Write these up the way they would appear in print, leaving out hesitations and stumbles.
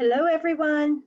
Hello, everyone.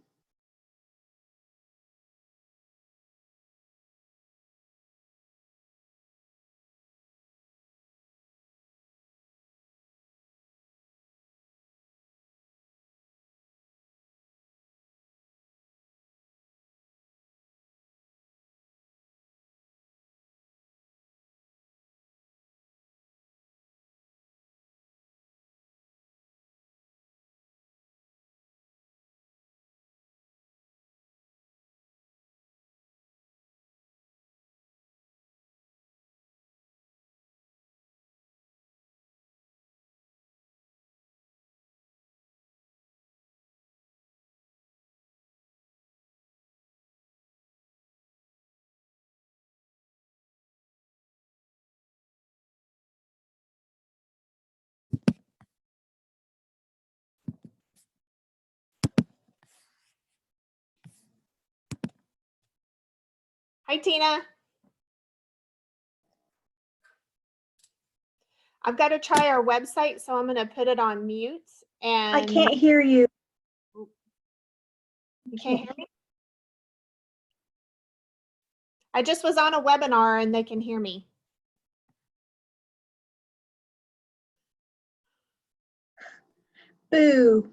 Hi, Tina. I've got to try our website, so I'm going to put it on mute. And I can't hear you. You can't hear me? I just was on a webinar and they can hear me. Boo.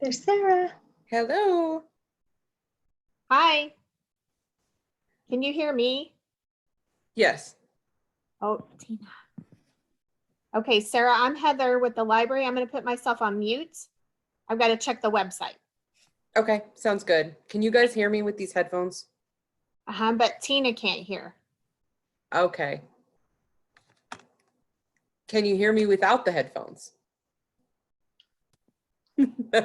There's Sarah. Hello. Hi. Can you hear me? Yes. Oh, Tina. Okay, Sarah, I'm Heather with the library. I'm going to put myself on mute. I've got to check the website. Okay, sounds good. Can you guys hear me with these headphones? But Tina can't hear. Okay. Can you hear me without the headphones?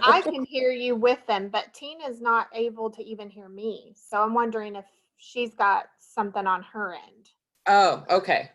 I can hear you with them, but Tina's not able to even hear me. So I'm wondering if she's got something on her end. Oh, okay.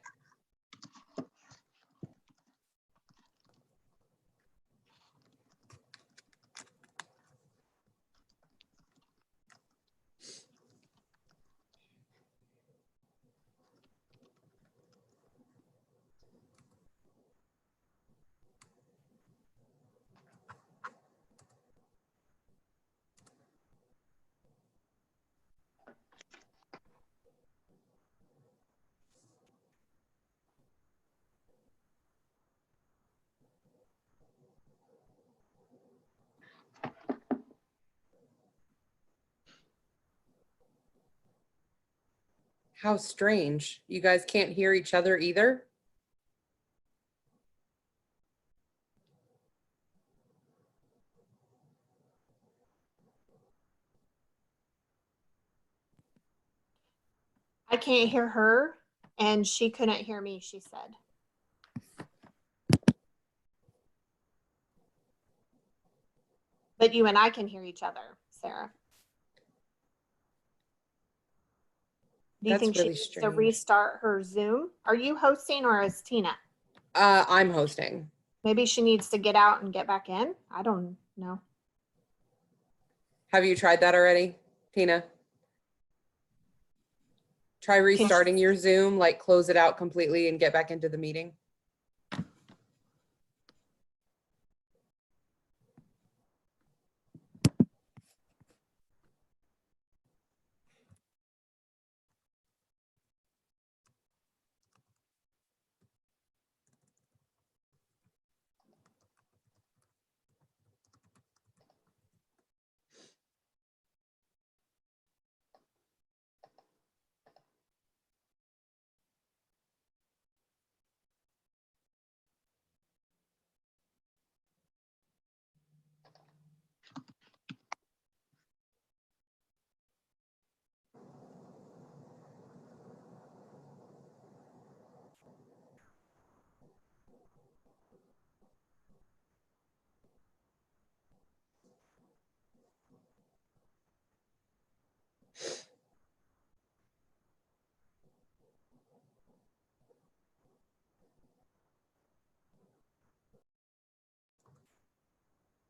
How strange. You guys can't hear each other either? I can't hear her and she couldn't hear me, she said. But you and I can hear each other, Sarah. Do you That's think really she needs to strange. restart her Zoom? Are you hosting or is Tina? I'm hosting. Maybe she needs to get out and get back in. I don't know. Have you tried that already, Tina? Try restarting your Zoom, like close it out completely and get back into the meeting.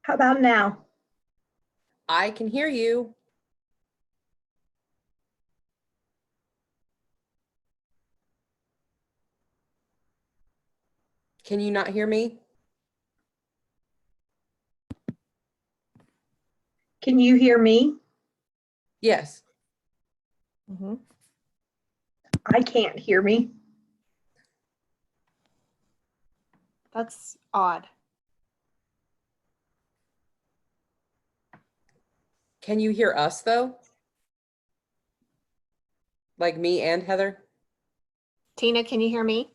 How about now? I can hear you. Can you not hear me? Can you hear me? Yes. I can't hear me. That's odd. Can you hear us though? Like me and Heather? Tina, can you hear me?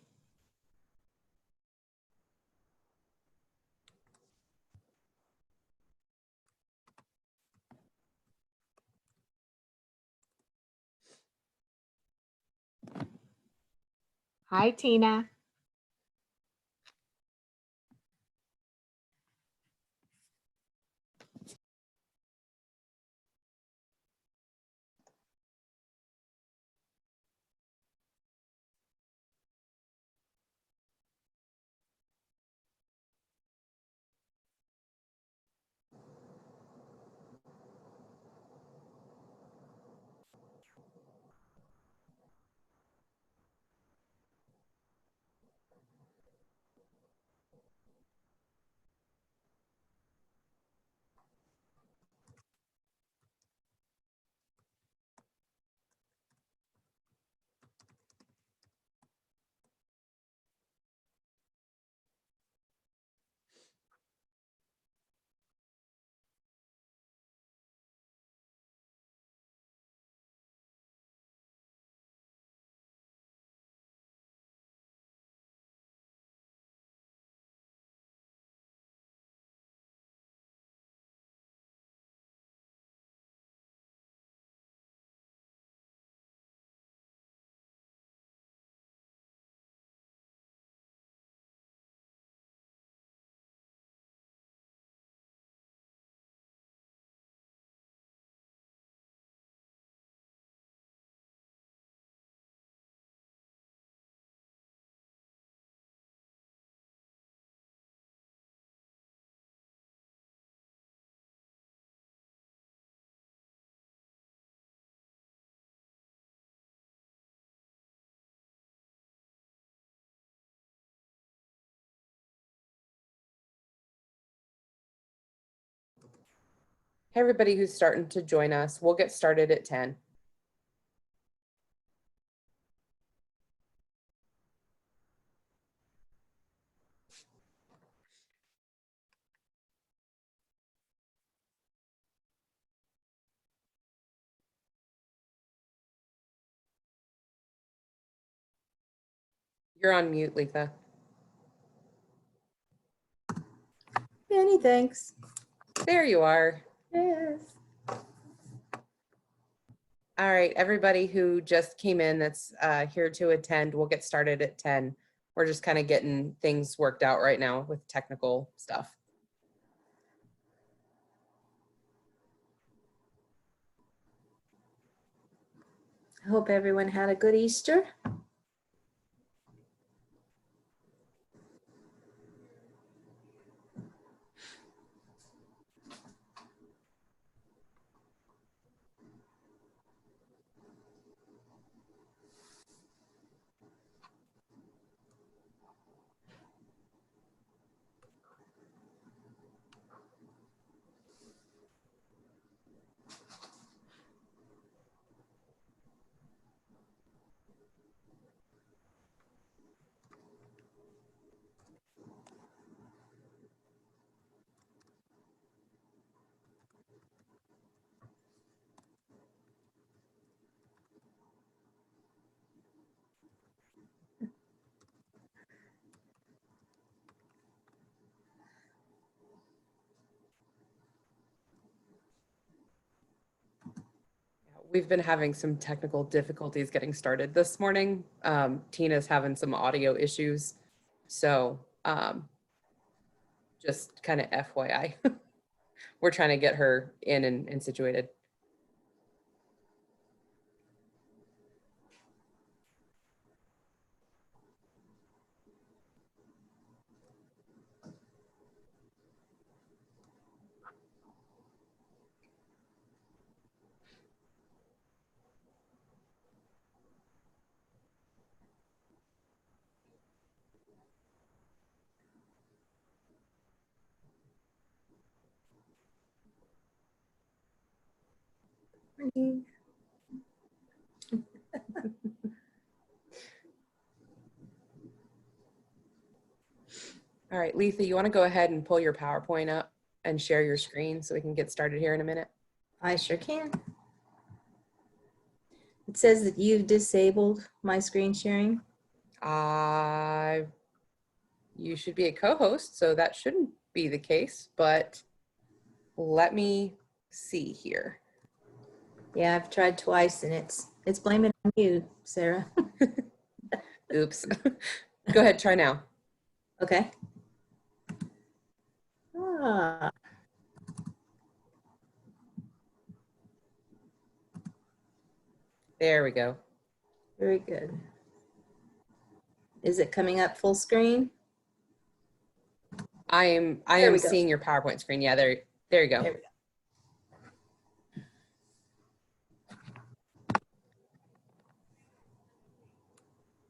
Hi, Tina. Hey, everybody who's starting to join us. We'll get started at 10. You're on mute, Letha. Many thanks. There you are. Yes. All right, everybody who just came in that's here to attend, we'll get started at 10. We're just kind of getting things worked out right now with technical stuff. I hope everyone had a good Easter. We've been having some technical difficulties getting started this morning. Tina's having some audio issues. So just kind of FYI, we're trying to get her in and situated. morning. All right, Letha, you want to go ahead and pull your PowerPoint up and share your screen so we can get started here in a minute? I sure can. It says that you've disabled my screen sharing. You should be a co-host, so that shouldn't be the case, but let me see here. Yeah, I've tried twice and it's blaming on you, Sarah. Oops. Go ahead, try now. Okay. Ah, There we go. very good. Is it coming up full screen? I am There we go. seeing your PowerPoint screen. Yeah, there you go. There we go.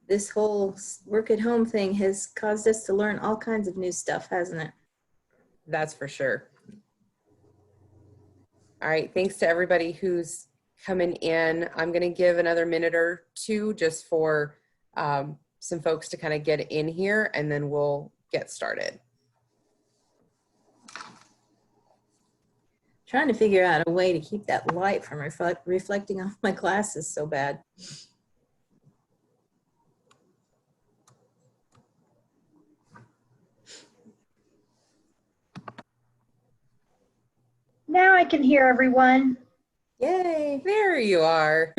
This whole work at home thing has caused us to learn all kinds of new stuff, hasn't it? That's for sure. All right, thanks to everybody who's coming in. I'm gonna give another minute or two just for some folks to kind of get in here, and then we'll get started. Trying to figure out a way to keep that light from reflecting off my glasses so bad. Now I can hear everyone. Yay. There you are.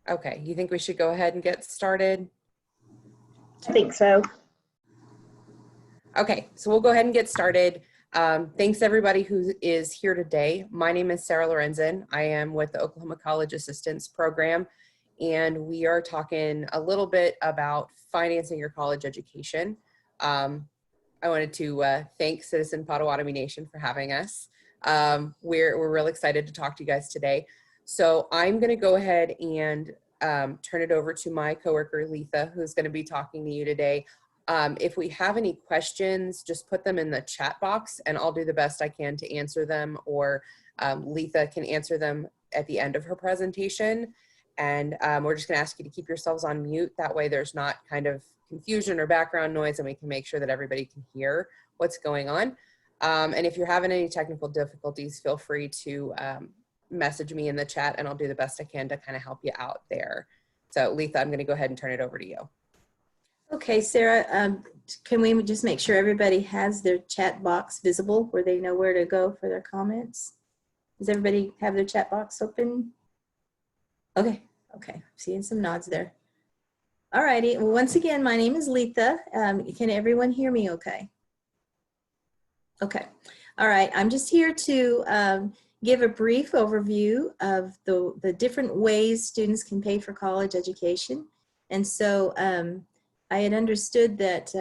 Okay, you think we should go ahead and get started? I think so. Okay, so we'll go ahead and get started. Thanks everybody who is here today. My name is Sarah Lorenzen. I am with the Oklahoma College Assistance Program, and we are talking a little bit about financing your college education. I wanted to thank Citizen Potawatomi Nation for having us. We're real excited to talk to you guys today. So I'm gonna go ahead and turn it over to my coworker, Letha, who's gonna be talking to you today. If we have any questions, just put them in the chat box and I'll do the best I can to answer them, or Letha can answer them at the end of her presentation. And we're just gonna ask you to keep yourselves on mute. That way there's not kind of confusion or background noise, and we can make sure that everybody can hear what's going on. And if you're having any technical difficulties, feel free to message me in the chat and I'll do the best I can to kind of help you out there. So Letha, I'm gonna go ahead and turn it over to you. Okay, Sarah, can we just make sure everybody has their chat box visible where they know where to go for their comments? Does everybody have their chat box open? Okay, seeing some nods there. All righty, well, once again, my name is Letha. Can everyone hear me okay? Okay, all right, I'm just here to give a brief overview of the different ways students can pay for college education. And so I had understood that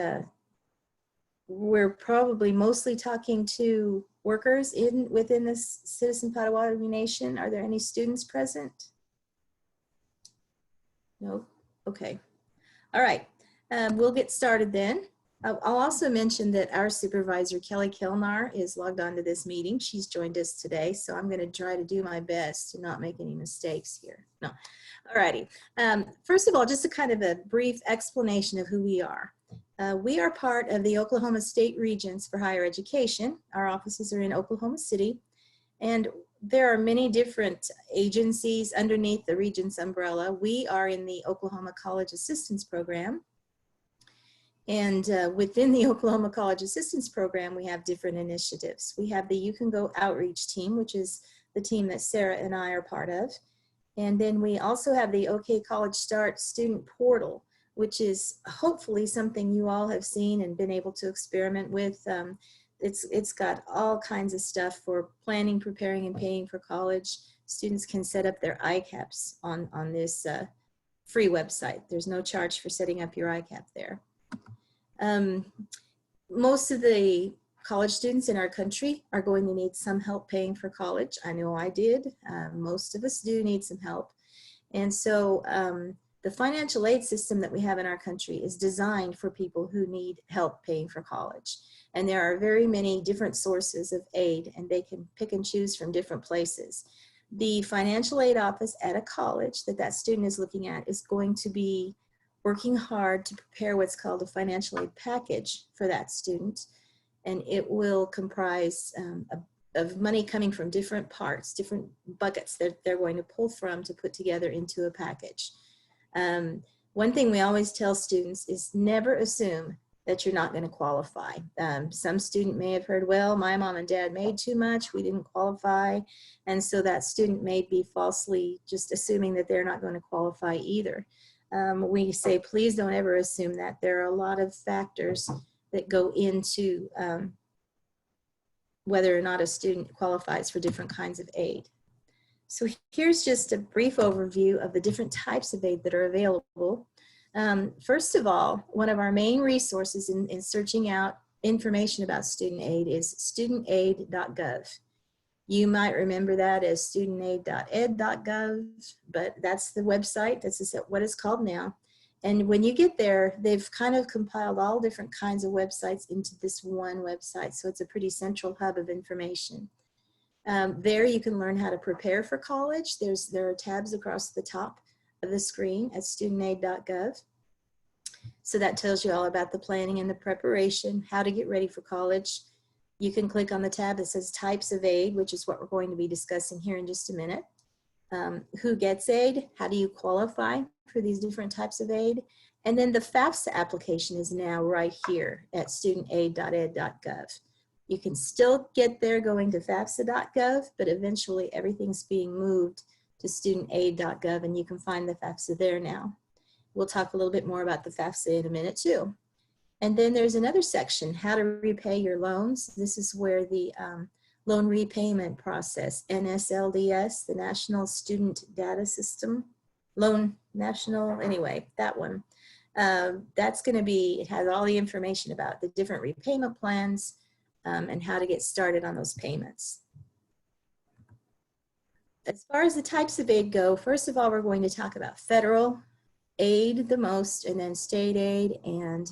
we're probably mostly talking to workers within this Citizen Potawatomi Nation. Are there any students present? No? Okay. All right. We'll get started then. I'll also mention that our supervisor, Kelly Kilnar, is logged on to this meeting. She's joined us today, so I'm going to try to do my best to not make any mistakes here. No. All righty. First of all, just a kind of a brief explanation of who we are. We are part of the Oklahoma State Regents for Higher Education. Our offices are in Oklahoma City, and there are many different agencies underneath the Regents umbrella. We are in the Oklahoma College Assistance Program. And within the Oklahoma College Assistance Program, we have different initiatives. We have the You Can Go outreach team, which is the team that Sarah and I are part of. And then we also have the OK College Start student portal, which is hopefully something you all have seen and been able to experiment with. It's got all kinds of stuff for planning, preparing, and paying for college. Students can set up their ICAPs on this free website. There's no charge for setting up your ICAP there. Most of the college students in our country are going to need some help paying for college. I know I did. Most of us do need some help. And so the financial aid system that we have in our country is designed for people who need help paying for college. And there are very many different sources of aid, and they can pick and choose from different places. The financial aid office at a college that that student is looking at is going to be working hard to prepare what's called a financial aid package for that student. And it will comprise of money coming from different parts, different buckets that they're going to pull from to put together into a package. One thing we always tell students is never assume that you're not going to qualify. Some student may have heard, well, my mom and dad made too much, we didn't qualify. And so that student may be falsely just assuming that they're not going to qualify either. We say, please don't ever assume that. There are a lot of factors that go into whether or not a student qualifies for different kinds of aid. So here's just a brief overview of the different types of aid that are available. First of all, one of our main resources in searching out information about student aid is StudentAid.gov. You might remember that as StudentAid.gov, but that's the website. That's what it's called now. And when you get there, they've kind of compiled all different kinds of websites into this one website. So it's a pretty central hub of information. There you can learn how to prepare for college. There are tabs across the top of the screen at StudentAid.gov. So that tells you all about the planning and the preparation, how to get ready for college. You can click on the tab that says types of aid, which is what we're going to be discussing here in just a minute. Who gets aid? How do you qualify for these different types of aid? And then the FAFSA application is now right here at StudentAid.gov. You can still get there going to FAFSA.gov, but eventually everything's being moved to StudentAid.gov, and you can find the FAFSA there now. We'll talk a little bit more about the FAFSA in a minute too. And then there's another section, how to repay your loans. This is where the loan repayment process, NSLDS, the National Student Data System, anyway, that one. That's going to be, it has all the information about the different repayment plans and how to get started on those payments. As far as the types of aid go, first of all, we're going to talk about federal aid the most, and then state aid and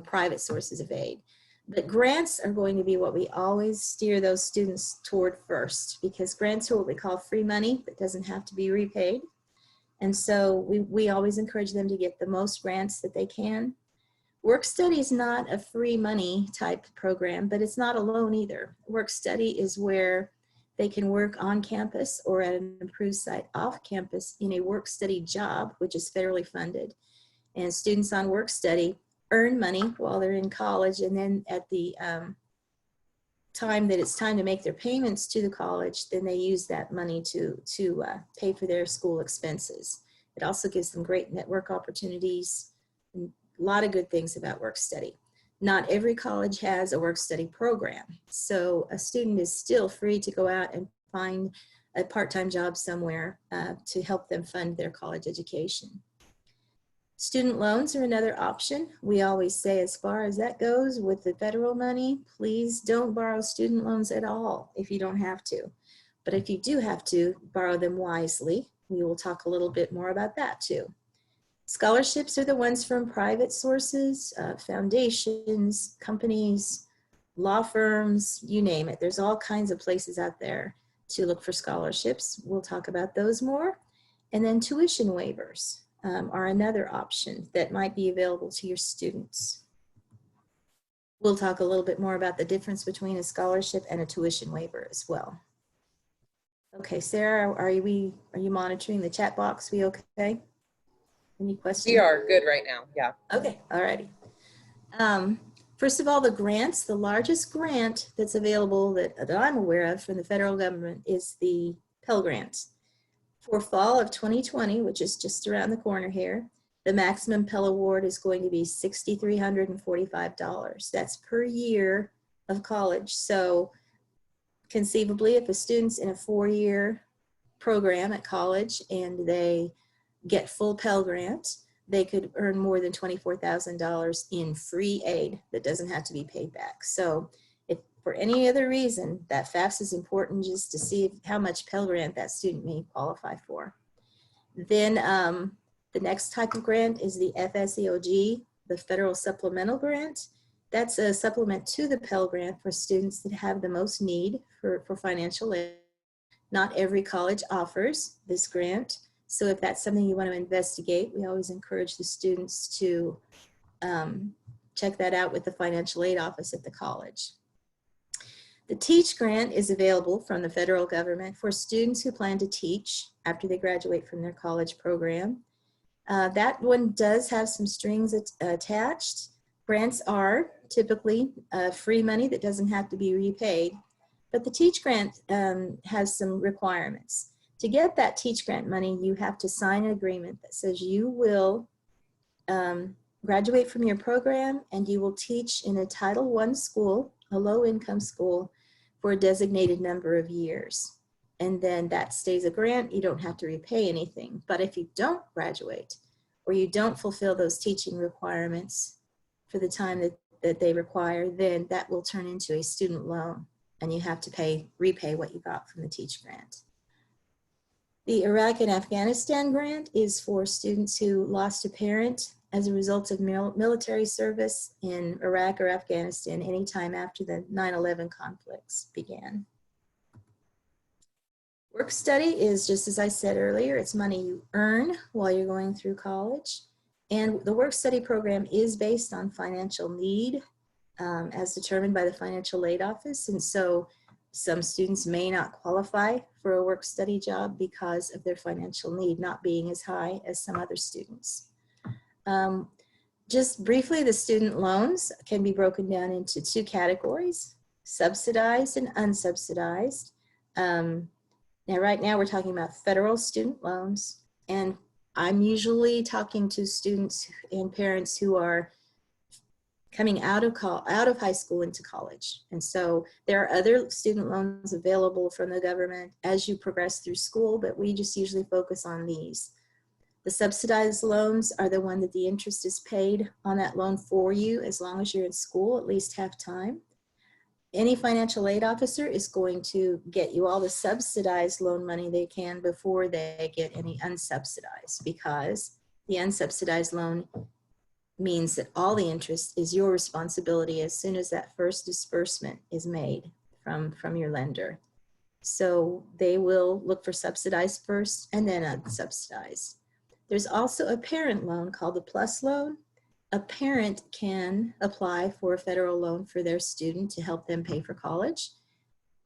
private sources of aid. But grants are going to be what we always steer those students toward first, because grants are what we call free money that doesn't have to be repaid. And so we always encourage them to get the most grants that they can. Work study is not a free money type program, but it's not a loan either. Work study is where they can work on campus or at an approved site off campus in a work study job, which is federally funded. And students on work study earn money while they're in college, and then at the time that it's time to make their payments to the college, then they use that money to pay for their school expenses. It also gives them great network opportunities, and a lot of good things about work study. Not every college has a work study program, so a student is still free to go out and find a part-time job somewhere to help them fund their college education. Student loans are another option. We always say, as far as that goes with the federal money, please don't borrow student loans at all if you don't have to. But if you do have to, borrow them wisely. We will talk a little bit more about that too. Scholarships are the ones from private sources, foundations, companies, law firms, you name it. There's all kinds of places out there to look for scholarships. We'll talk about those more. And then tuition waivers are another option that might be available to your students. We'll talk a little bit more about the difference between a scholarship and a tuition waiver as well. Okay, Sarah, are you monitoring the chat box? We okay? Any questions? We are good right now, yeah. Okay, all righty. First of all, the grants, the largest grant that's available that I'm aware of from the federal government is the Pell Grant. For fall of 2020, which is just around the corner here, the maximum Pell Award is going to be $6,345. That's per year of college. So conceivably, if a student's in a 4-year program at college and they get full Pell Grant, they could earn more than $24,000 in free aid that doesn't have to be paid back. So if for any other reason, that FAFSA is important just to see how much Pell Grant that student may qualify for. Then the next type of grant is the FSEOG, the Federal Supplemental Grant. That's a supplement to the Pell Grant for students that have the most need for financial aid. Not every college offers this grant. So if that's something you want to investigate, we always encourage the students to check that out with the financial aid office at the college. The TEACH grant is available from the federal government for students who plan to teach after they graduate from their college program. That one does have some strings attached. Grants are typically free money that doesn't have to be repaid, but the TEACH grant has some requirements. To get that TEACH grant money, you have to sign an agreement that says you will graduate from your program and you will teach in a Title I school, a low-income school, for a designated number of years. And then that stays a grant. You don't have to repay anything. But if you don't graduate or you don't fulfill those teaching requirements for the time that they require, then that will turn into a student loan and you have to repay what you got from the TEACH grant. The Iraq and Afghanistan grant is for students who lost a parent as a result of military service in Iraq or Afghanistan anytime after the 9/11 conflicts began. Work study is, just as I said earlier, it's money you earn while you're going through college. And the work study program is based on financial need as determined by the financial aid office. And so some students may not qualify for a work study job because of their financial need not being as high as some other students. Just briefly, the student loans can be broken down into two categories, subsidized and unsubsidized. Now, right now we're talking about federal student loans, and I'm usually talking to students and parents who are coming out of high school into college. And so there are other student loans available from the government as you progress through school, but we just usually focus on these. The subsidized loans are the one that the interest is paid on that loan for you as long as you're in school at least half time. Any financial aid officer is going to get you all the subsidized loan money they can before they get any unsubsidized, because the unsubsidized loan means that all the interest is your responsibility as soon as that first disbursement is made from your lender. So they will look for subsidized first and then unsubsidized. There's also a parent loan called the PLUS loan. A parent can apply for a federal loan for their student to help them pay for college.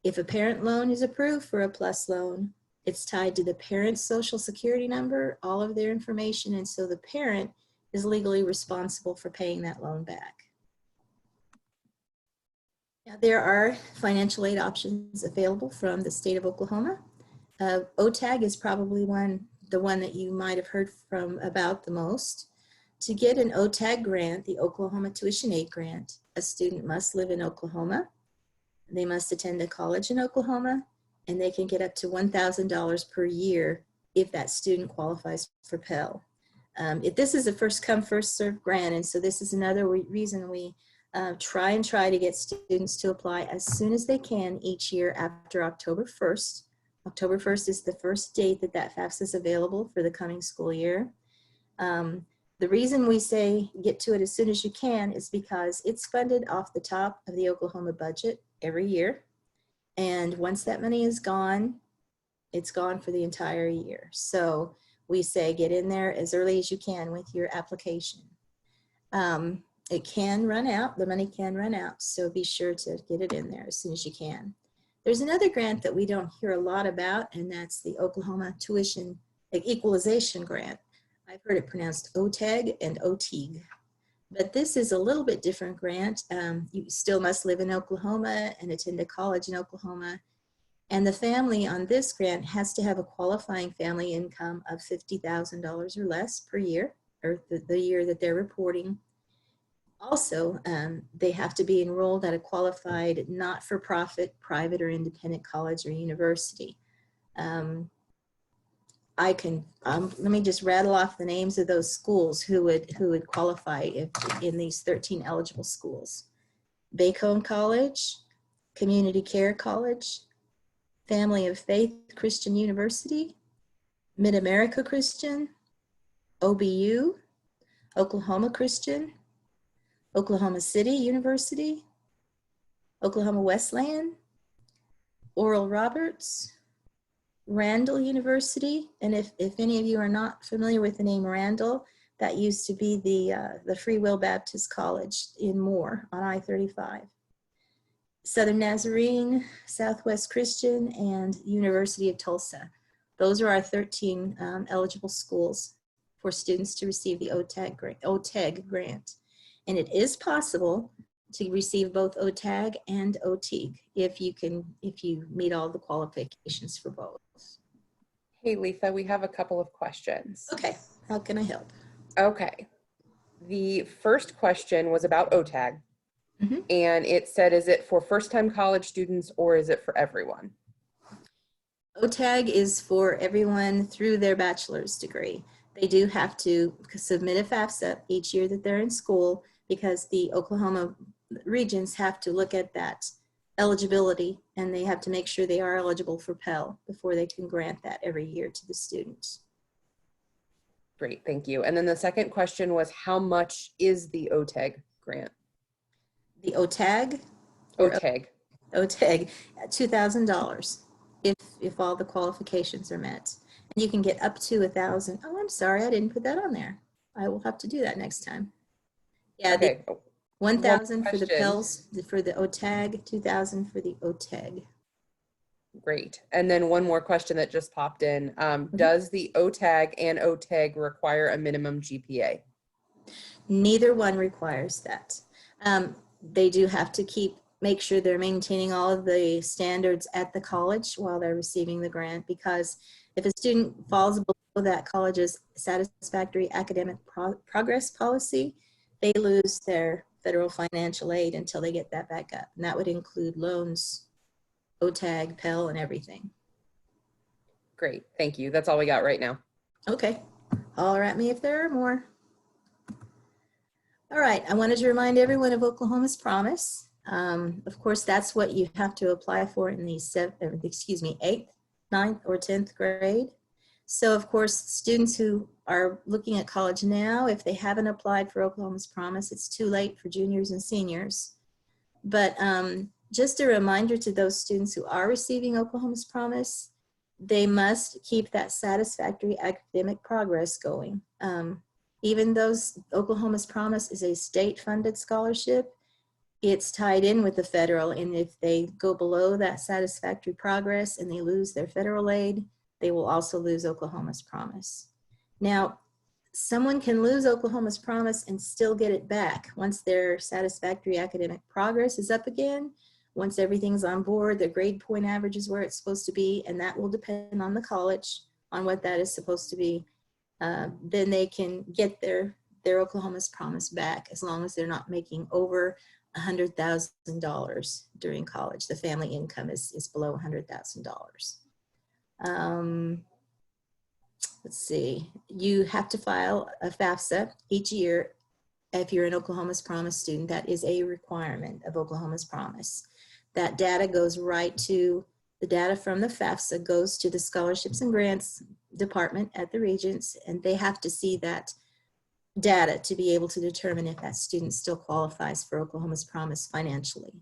If a parent loan is approved for a PLUS loan, it's tied to the parent's social security number, all of their information, and so the parent is legally responsible for paying that loan back. Now, there are financial aid options available from the state of Oklahoma. OTAG is probably the one that you might have heard about the most. To get an OTAG grant, the Oklahoma Tuition Aid Grant, a student must live in Oklahoma. They must attend a college in Oklahoma, and they can get up to $1,000 per year if that student qualifies for Pell. If this is a first come, first served grant, and so this is another reason we try to get students to apply as soon as they can each year after October 1st. October 1st is the first date that FAFSA is available for the coming school year. The reason we say get to it as soon as you can is because it's funded off the top of the Oklahoma budget every year. And once that money is gone, it's gone for the entire year. So we say get in there as early as you can with your application. It can run out, the money can run out, so be sure to get it in there as soon as you can. There's another grant that we don't hear a lot about, and that's the Oklahoma Tuition Equalization Grant. I've heard it pronounced OTAG and OTIG, but this is a little bit different grant. You still must live in Oklahoma and attend a college in Oklahoma. And the family on this grant has to have a qualifying family income of $50,000 or less per year, or the year that they're reporting. Also, they have to be enrolled at a qualified not-for-profit private or independent college or university. Let me just rattle off the names of those schools who would qualify in these 13 eligible schools. Bacone College, Community Care College, Family of Faith Christian University, Mid-America Christian, OBU, Oklahoma Christian, Oklahoma City University, Oklahoma Wesleyan, Oral Roberts, Randall University, and if any of you are not familiar with the name Randall, that used to be the Free Will Baptist College in Moore on I-35. Southern Nazarene, Southwest Christian, and University of Tulsa. Those are our 13 eligible schools for students to receive the OTEG grant. And it is possible to receive both OTAG and OTEG if you meet all the qualifications for both. Hey, Letha, we have a couple of questions. Okay, how can I help? Okay. The first question was about OTAG. Mhm. And it said, is it for first-time college students or is it for everyone? OTAG is for everyone through their bachelor's degree. They do have to submit a FAFSA each year that they're in school because the Oklahoma Regents have to look at that eligibility and they have to make sure they are eligible for Pell before they can grant that every year to the students. Great, thank you. And then the second question was, how much is the OTAG grant? The OTAG? OTAG. OTAG, $2,000 if all the qualifications are met. And you can get up to 1,000. Oh, I'm sorry, I didn't put that on there. I will have to do that next time. Yeah, Okay. 1,000 for the question. Pels, for the OTAG, 2,000 for the OTEG. Great. And then one more question that just popped in. Does the OTAG and OTEG require a minimum GPA? Neither one requires that. They do have to make sure they're maintaining all of the standards at the college while they're receiving the grant, because if a student falls below that college's satisfactory academic progress policy, they lose their federal financial aid until they get that back up. And that would include loans, OTAG, Pell, and everything. Great, thank you. That's all we got right now. Okay, holler at me if there are more. All right, I wanted to remind everyone of Oklahoma's Promise. Of course, that's what you have to apply for in the 8th, 9th, or 10th grade. So of course, students who are looking at college now, if they haven't applied for Oklahoma's Promise, it's too late for juniors and seniors. But just a reminder to those students who are receiving Oklahoma's Promise, they must keep that satisfactory academic progress going. Even though Oklahoma's Promise is a state-funded scholarship, it's tied in with the federal, and if they go below that satisfactory progress and they lose their federal aid, they will also lose Oklahoma's Promise. Now, someone can lose Oklahoma's Promise and still get it back once their satisfactory academic progress is up again, once everything's on board, their grade point average is where it's supposed to be, and that will depend on the college, on what that is supposed to be. Then they can get their Oklahoma's Promise back as long as they're not making over $100,000 during college. The family income is below $100,000. Let's see, you have to file a FAFSA each year if you're an Oklahoma's Promise student. That is a requirement of Oklahoma's Promise. That data goes right to, the data from the FAFSA goes to the Scholarships and Grants Department at the Regents, and they have to see that data to be able to determine if that student still qualifies for Oklahoma's Promise financially.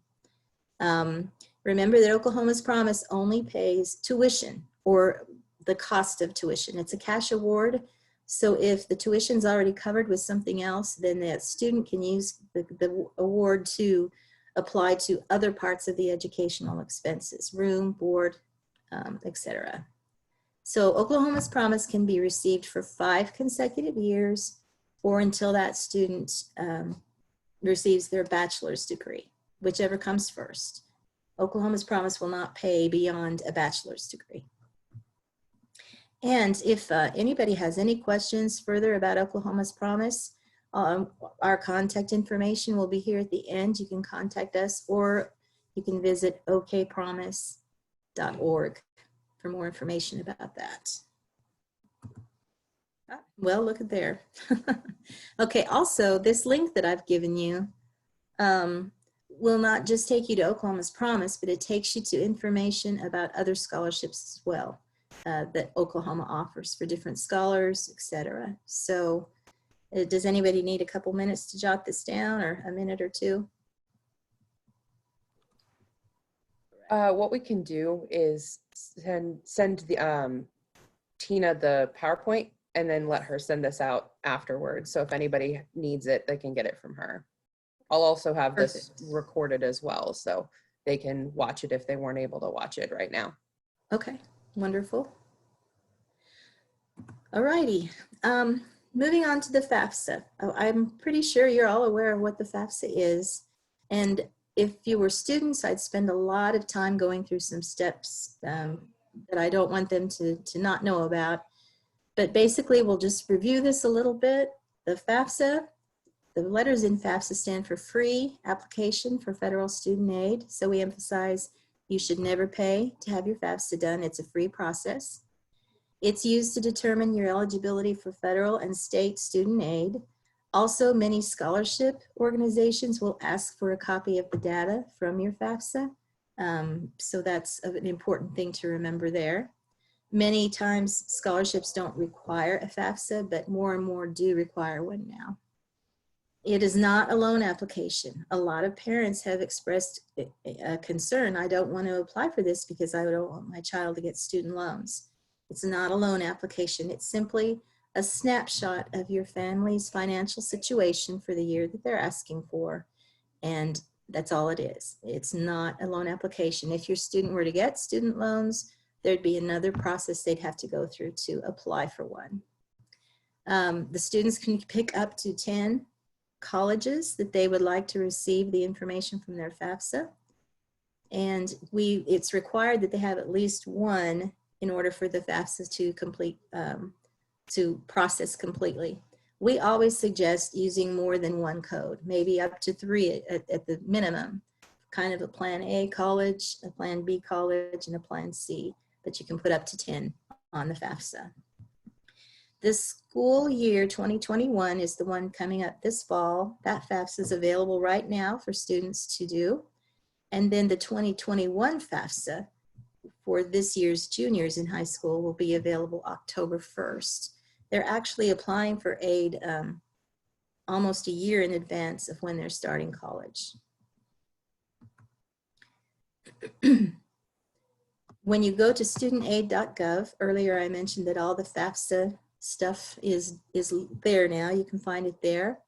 Remember that Oklahoma's Promise only pays tuition, or the cost of tuition. It's a cash award. So if the tuition's already covered with something else, then that student can use the award to apply to other parts of the educational expenses, room, board, etc. So Oklahoma's Promise can be received for 5 consecutive years or until that student receives their bachelor's degree, whichever comes first. Oklahoma's Promise will not pay beyond a bachelor's degree. And if anybody has any questions further about Oklahoma's Promise, our contact information will be here at the end. You can contact us, or you can visit okpromise.org for more information about that. Well, look at there. Okay, also this link that I've given you will not just take you to Oklahoma's Promise, but it takes you to information about other scholarships as well that Oklahoma offers for different scholars, etc. So does anybody need a couple minutes to jot this down, or a minute or two? What we can do is send the Tina the PowerPoint and then let her send this out afterwards. So if anybody needs it, they can get it from her. I'll also have this recorded as well, so they can watch it if they weren't able to watch it right now. Okay, wonderful. All righty. Moving on to the FAFSA. I'm pretty sure you're all aware of what the FAFSA is. And if you were students, I'd spend a lot of time going through some steps that I don't want them to not know about. But basically, we'll just review this a little bit. The FAFSA, the letters in FAFSA stand for Free Application for Federal Student Aid. So we emphasize you should never pay to have your FAFSA done. It's a free process. It's used to determine your eligibility for federal and state student aid. Also, many scholarship organizations will ask for a copy of the data from your FAFSA. So that's an important thing to remember there. Many times scholarships don't require a FAFSA, but more and more do require one now. It is not a loan application. A lot of parents have expressed a concern. I don't want to apply for this because I don't want my child to get student loans. It's not a loan application. It's simply a snapshot of your family's financial situation for the year that they're asking for. And that's all it is. It's not a loan application. If your student were to get student loans, there'd be another process they'd have to go through to apply for one. The students can pick up to 10 colleges that they would like to receive the information from their FAFSA. And it's required that they have at least one in order for the FAFSA to complete, to process completely. We always suggest using more than one code, maybe up to 3 at the minimum, kind of a Plan A college, a Plan B college, and a Plan C, but you can put up to 10 on the FAFSA. This school year 2021 is the one coming up this fall. That FAFSA is available right now for students to do. And then the 2021 FAFSA for this year's juniors in high school will be available October 1st. They're actually applying for aid almost a year in advance of when they're starting college. When you go to StudentAid.gov, earlier I mentioned that all the FAFSA stuff is there now. You can find it there.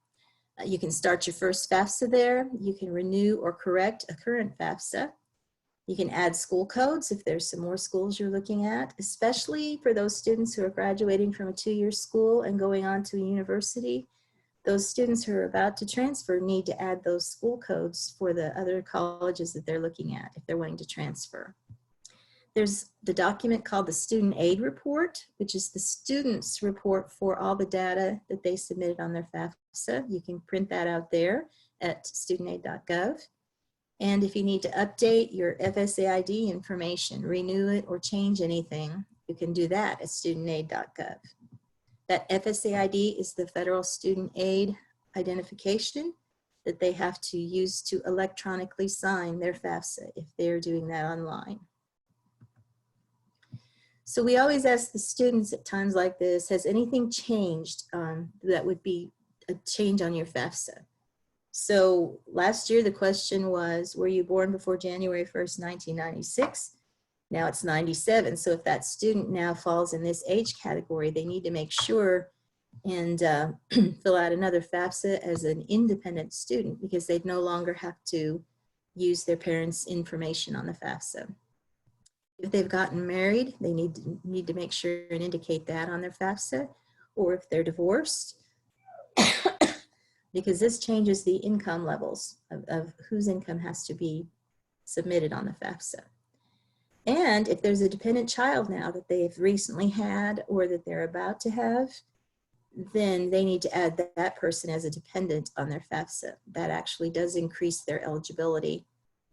You can start your first FAFSA there. You can renew or correct a current FAFSA. You can add school codes if there's some more schools you're looking at, especially for those students who are graduating from a 2-year school and going on to a university. Those students who are about to transfer need to add those school codes for the other colleges that they're looking at if they're wanting to transfer. There's the document called the Student Aid Report, which is the students' report for all the data that they submitted on their FAFSA. You can print that out there at StudentAid.gov. And if you need to update your FSA ID information, renew it, or change anything, you can do that at StudentAid.gov. That FSA ID is the Federal Student Aid identification that they have to use to electronically sign their FAFSA if they're doing that online. So we always ask the students at times like this, has anything changed that would be a change on your FAFSA? So last year the question was, were you born before January 1st, 1996? Now it's 97. So if that student now falls in this age category, they need to make sure and fill out another FAFSA as an independent student because they'd no longer have to use their parents' information on the FAFSA. If they've gotten married, they need to make sure and indicate that on their FAFSA, or if they're divorced, because this changes the income levels of whose income has to be submitted on the FAFSA. And if there's a dependent child now that they've recently had or that they're about to have, then they need to add that person as a dependent on their FAFSA. That actually does increase their eligibility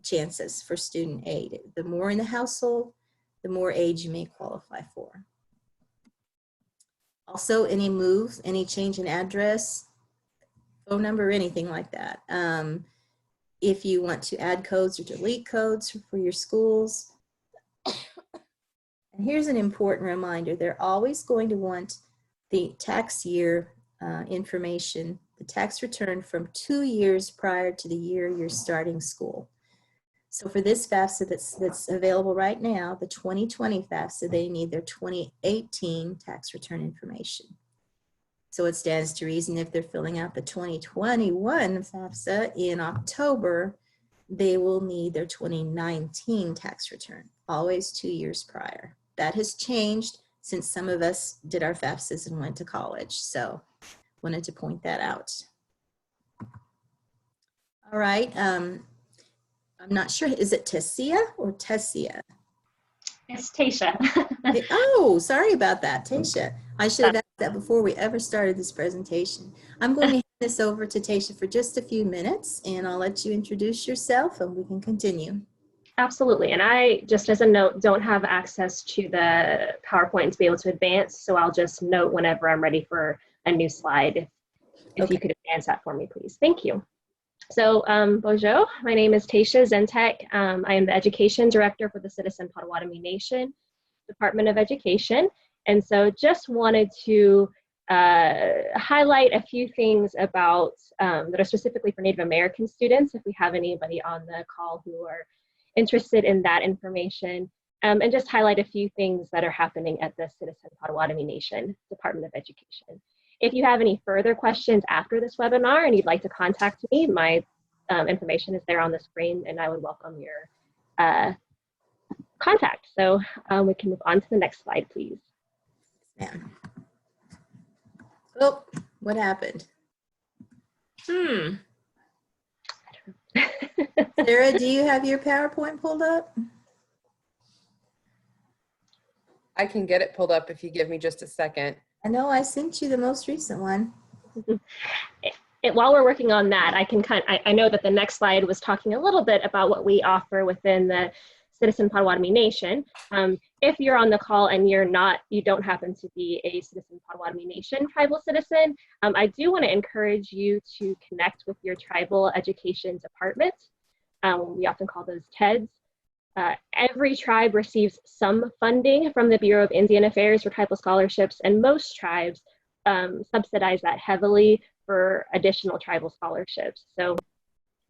chances for student aid. The more in the household, the more aid you may qualify for. Also, any move, any change in address, phone number, anything like that. if you want to add codes or delete codes for your schools. And here's an important reminder. They're always going to want the tax year information, the tax return from 2 years prior to the year you're starting school. So for this FAFSA that's available right now, the 2020 FAFSA, they need their 2018 tax return information. So it stands to reason if they're filling out the 2021 FAFSA in October, they will need their 2019 tax return, always 2 years prior. That has changed since some of us did our FAFSAs and went to college. So wanted to point that out. All right. I'm not sure. Is it Tessia or Tessia? It's Tasha. Oh, sorry about that, Tasha. I should have asked that before we ever started this presentation. I'm going to hand this over to Tasha for just a few minutes, and I'll let you introduce yourself and we can continue. Absolutely. And I, just as a note, don't have access to the PowerPoint to be able to advance, so I'll just note whenever I'm ready for a new slide. If Okay. you could advance that for me, please. Thank you. So, bonjour, my name is Tasha Zentek. I am the Education Director for the Citizen Potawatomi Nation Department of Education. And so just wanted to highlight a few things about that are specifically for Native American students, if we have anybody on the call who are interested in that information, and just highlight a few things that are happening at the Citizen Potawatomi Nation Department of Education. If you have any further questions after this webinar and you'd like to contact me, my information is there on the screen, and I would welcome your contact. So we can move on to the next slide, please. Ma'am. Oh, what happened? Sarah, do you have your PowerPoint pulled up? I can get it pulled up if you give me just a second. I know I sent you the most recent one. While we're working on that, I know that the next slide was talking a little bit about what we offer within the Citizen Potawatomi Nation. If you're on the call and you don't happen to be a Citizen Potawatomi Nation tribal citizen, I do want to encourage you to connect with your tribal education department. We often call those TEDs. Every tribe receives some funding from the Bureau of Indian Affairs for tribal scholarships, and most tribes subsidize that heavily for additional tribal scholarships. So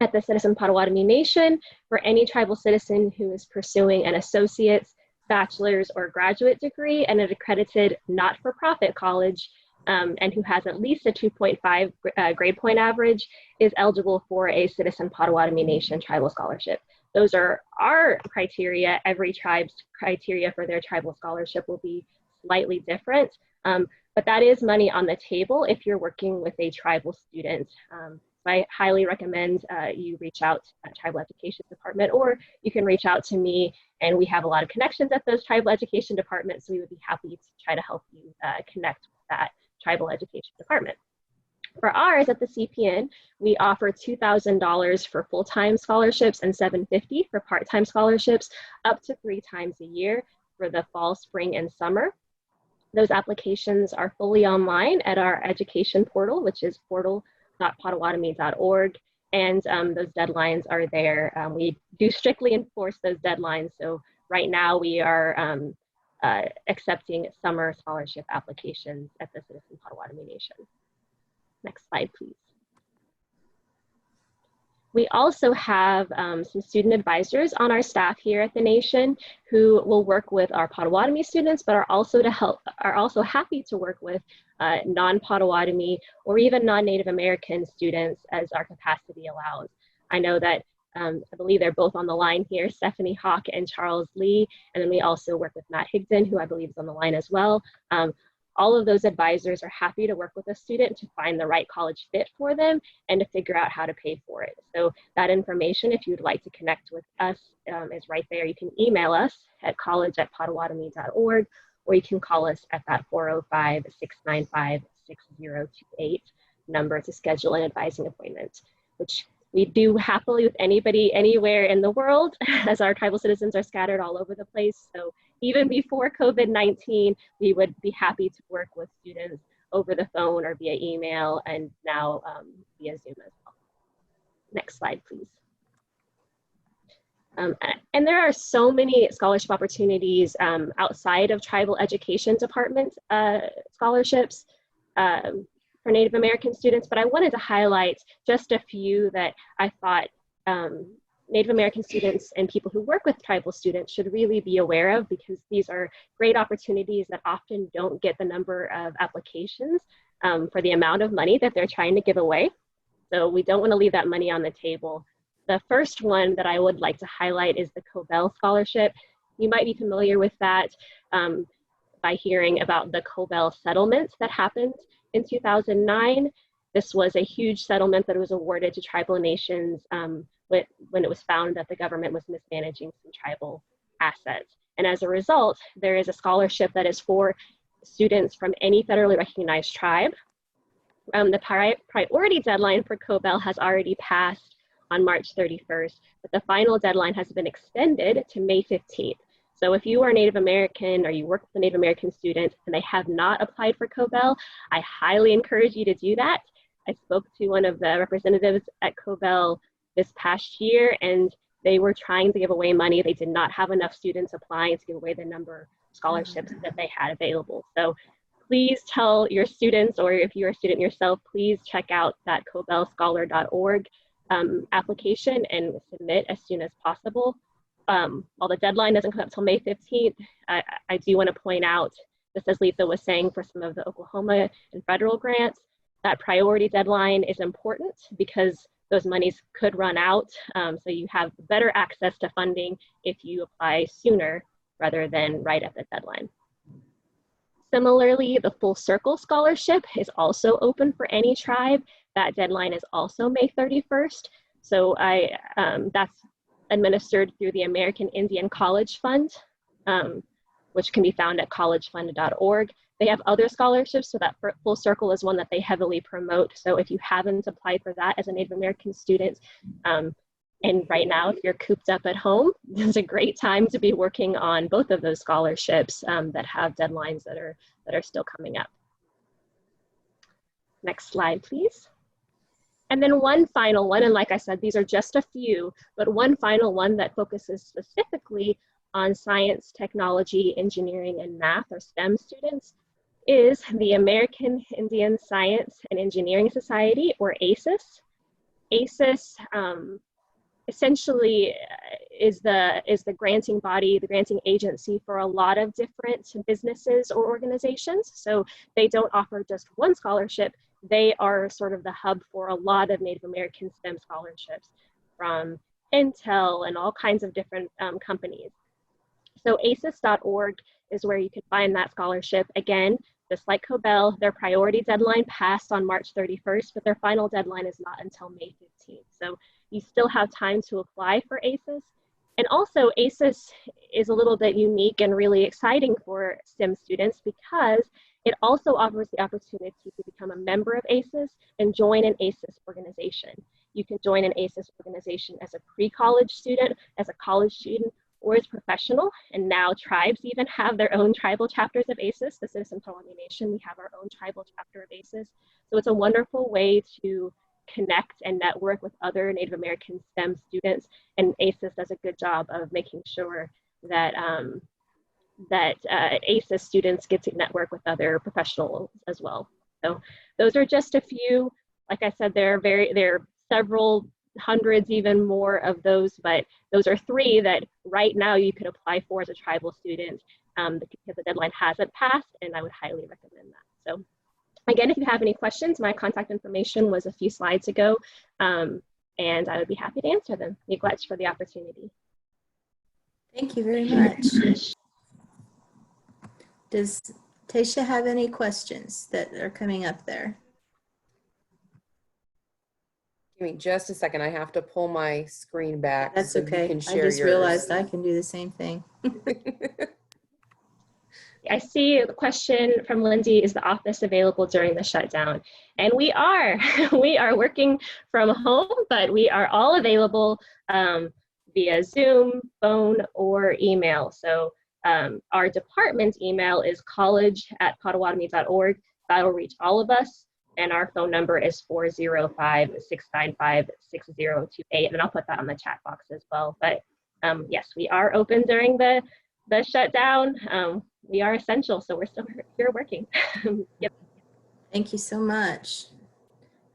at the Citizen Potawatomi Nation, for any tribal citizen who is pursuing an associate's, bachelor's, or graduate degree and an accredited not-for-profit college, and who has at least a 2.5 grade point average, is eligible for a Citizen Potawatomi Nation tribal scholarship. Those are our criteria. Every tribe's criteria for their tribal scholarship will be slightly different, but that is money on the table if you're working with a tribal student. So I highly recommend you reach out to that tribal education department, or you can reach out to me, and we have a lot of connections at those tribal education departments, so we would be happy to try to help you connect with that tribal education department. For ours at the CPN, we offer $2,000 for full-time scholarships and $750 for part-time scholarships, up to 3 times a year for the fall, spring, and summer. Those applications are fully online at our education portal, which is portal.potawatomi.org, and those deadlines are there. We do strictly enforce those deadlines, so right now we are accepting summer scholarship applications at the Citizen Potawatomi Nation. Next slide, please. We also have some student advisors on our staff here at the Nation who will work with our Potawatomi students, but are also happy to work with non-Potawatomi or even non-Native American students as our capacity allows. I know that I believe they're both on the line here, Stephanie Hawk and Charles Lee, and then we also work with Matt Higdon, who I believe is on the line as well. All of those advisors are happy to work with a student to find the right college fit for them and to figure out how to pay for it. So that information, if you'd like to connect with us, is right there. You can email us at college@potawatomi.org, or you can call us at that 405-695-6028 number to schedule an advising appointment, which we do happily with anybody anywhere in the world, as our tribal citizens are scattered all over the place. So even before COVID-19, we would be happy to work with students over the phone or via email, and now via Zoom as well. Next slide, please. And there are so many scholarship opportunities outside of tribal education department scholarships for Native American students, but I wanted to highlight just a few that I thought Native American students and people who work with tribal students should really be aware of, because these are great opportunities that often don't get the number of applications for the amount of money that they're trying to give away. So we don't want to leave that money on the table. The first one that I would like to highlight is the Cobell Scholarship. You might be familiar with that by hearing about the Cobell settlement that happened in 2009. This was a huge settlement that was awarded to tribal nations when it was found that the government was mismanaging some tribal assets. And as a result, there is a scholarship that is for students from any federally recognized tribe. The priority deadline for Cobell has already passed on March 31st, but the final deadline has been extended to May 15th. So if you are Native American or you work with a Native American student and they have not applied for Cobell, I highly encourage you to do that. I spoke to one of the representatives at Cobell this past year, and they were trying to give away money. They did not have enough students applying to give away the number of scholarships that they had available. So please tell your students, or if you're a student yourself, please check out that cobellscholar.org application and submit as soon as possible. While the deadline doesn't come up until May 15th, I do want to point out, just as Letha was saying for some of the Oklahoma and federal grants, that priority deadline is important because those monies could run out. So you have better access to funding if you apply sooner rather than right at the deadline. Similarly, the Full Circle Scholarship is also open for any tribe. That deadline is also May 31st. So that's administered through the American Indian College Fund, which can be found at collegefund.org. They have other scholarships, so that Full Circle is one that they heavily promote. So if you haven't applied for that as a Native American student, and right now, if you're cooped up at home, this is a great time to be working on both of those scholarships that have deadlines that are still coming up. Next slide, please. And then one final one, and like I said, these are just a few, but one final one that focuses specifically on science, technology, engineering, and math, or STEM students, is the American Indian Science and Engineering Society, or ASIS. ASIS essentially is the granting body, the granting agency for a lot of different businesses or organizations. So they don't offer just one scholarship. They are sort of the hub for a lot of Native American STEM scholarships from Intel and all kinds of different companies. So ASIS.org is where you can find that scholarship. Again, just like Cobell, their priority deadline passed on March 31st, but their final deadline is not until May 15th. So you still have time to apply for ASIS. And also ASIS is a little bit unique and really exciting for STEM students because it also offers the opportunity to become a member of ASIS and join an ASIS organization. You can join an ASIS organization as a pre-college student, as a college student, or as professional. And now tribes even have their own tribal chapters of ASIS. The Citizen Potawatomi Nation, we have our own tribal chapter of ASIS. So it's a wonderful way to connect and network with other Native American STEM students. And ASIS does a good job of making sure that ASIS students get to network with other professionals as well. So those are just a few. Like I said, there are several hundreds, even more of those, but those are three that right now you could apply for as a tribal student because the deadline hasn't passed, and I would highly recommend that. So again, if you have any questions, my contact information was a few slides ago, and I would be happy to answer them. Miigwech for the opportunity. Thank you very much. Does Tasha have any questions that are coming up there? Give me just a second. I have to pull my screen back. That's so okay. You can I share just yours. realized I can do the same thing. I see the question from Lindy, is the office available during the shutdown? And we are. We are working from home, but we are all available via Zoom, phone, or email. So our department email is college@potawatomi.org. That will reach all of us. And our phone number is 405-695-6028. And I'll put that on the chat box as well. But Yes, we are open during the shutdown. We are essential, so we're still here working. Yep. Thank you so much.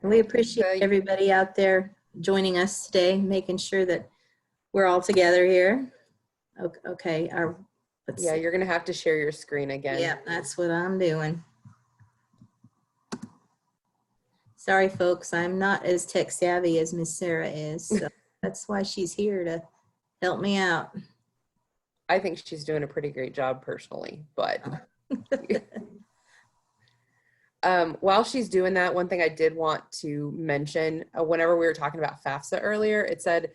And we appreciate everybody out there joining us today, making sure that we're all together here. Okay, Yeah, you're gonna have to share your screen again. Yeah, that's what I'm doing. Sorry, folks, I'm not as tech savvy as Miss Sarah is, so that's why she's here to help me out. I think she's doing a pretty great job personally, but while she's doing that, one thing I did want to mention, whenever we were talking about FAFSA earlier, it said,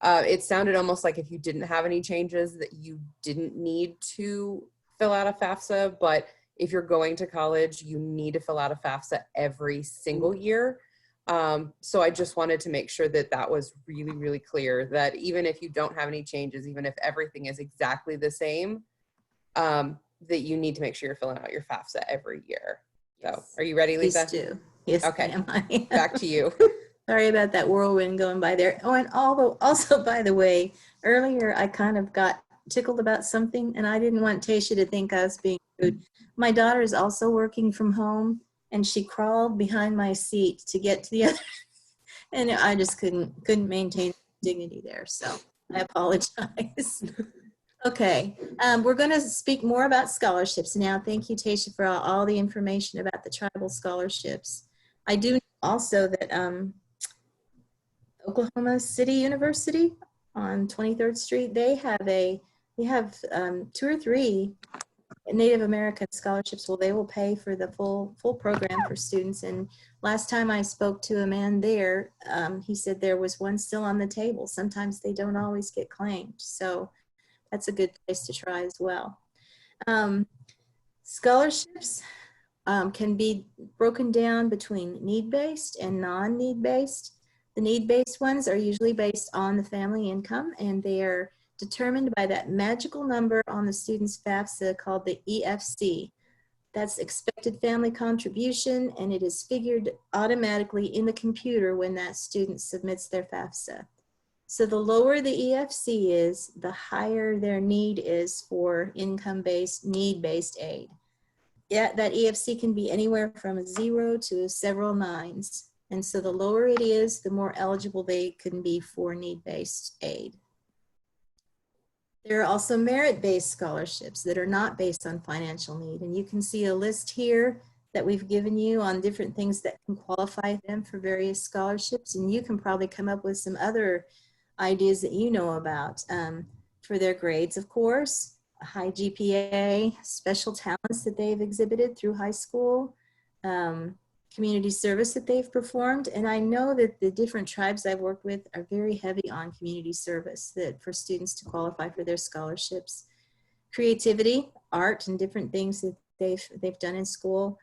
it sounded almost like if you didn't have any changes that you didn't need to fill out a FAFSA, but if you're going to college, you need to fill out a FAFSA every single year. So I just wanted to make sure that that was really, really clear, that even if you don't have any changes, even if everything is exactly the same, that you need to make sure you're filling out your FAFSA every year. So Yes. are you ready, Letha? Please do. Yes, Okay. am I? Back to you. Sorry about that whirlwind going by there. Oh, and also, by the way, earlier I kind of got tickled about something, and I didn't want Tasha to think I was being rude. My daughter is also working from home, and she crawled behind my seat to get to the other, and I just couldn't maintain dignity there. So I apologize. Okay, we're going to speak more about scholarships now. Thank you, Tasha, for all the information about the tribal scholarships. I do know also that Oklahoma City University on 23rd Street, they have 2 or 3 Native American scholarships. Well, they will pay for the full program for students. And last time I spoke to a man there, he said there was one still on the table. Sometimes they don't always get claimed. So that's a good place to try as well. Scholarships can be broken down between need-based and non-need-based. The need-based ones are usually based on the family income, and they are determined by that magical number on the student's FAFSA called the EFC. That's expected family contribution, and it is figured automatically in the computer when that student submits their FAFSA. So the lower the EFC is, the higher their need is for income-based, need-based aid. Yeah, that EFC can be anywhere from a 0 to several 9s. And so the lower it is, the more eligible they can be for need-based aid. There are also merit-based scholarships that are not based on financial need. And you can see a list here that we've given you on different things that can qualify them for various scholarships. And you can probably come up with some other ideas that you know about for their grades, of course, a high GPA, special talents that they've exhibited through high school, community service that they've performed. And I know that the different tribes I've worked with are very heavy on community service that for students to qualify for their scholarships. Creativity, art, and different things that they've done in school.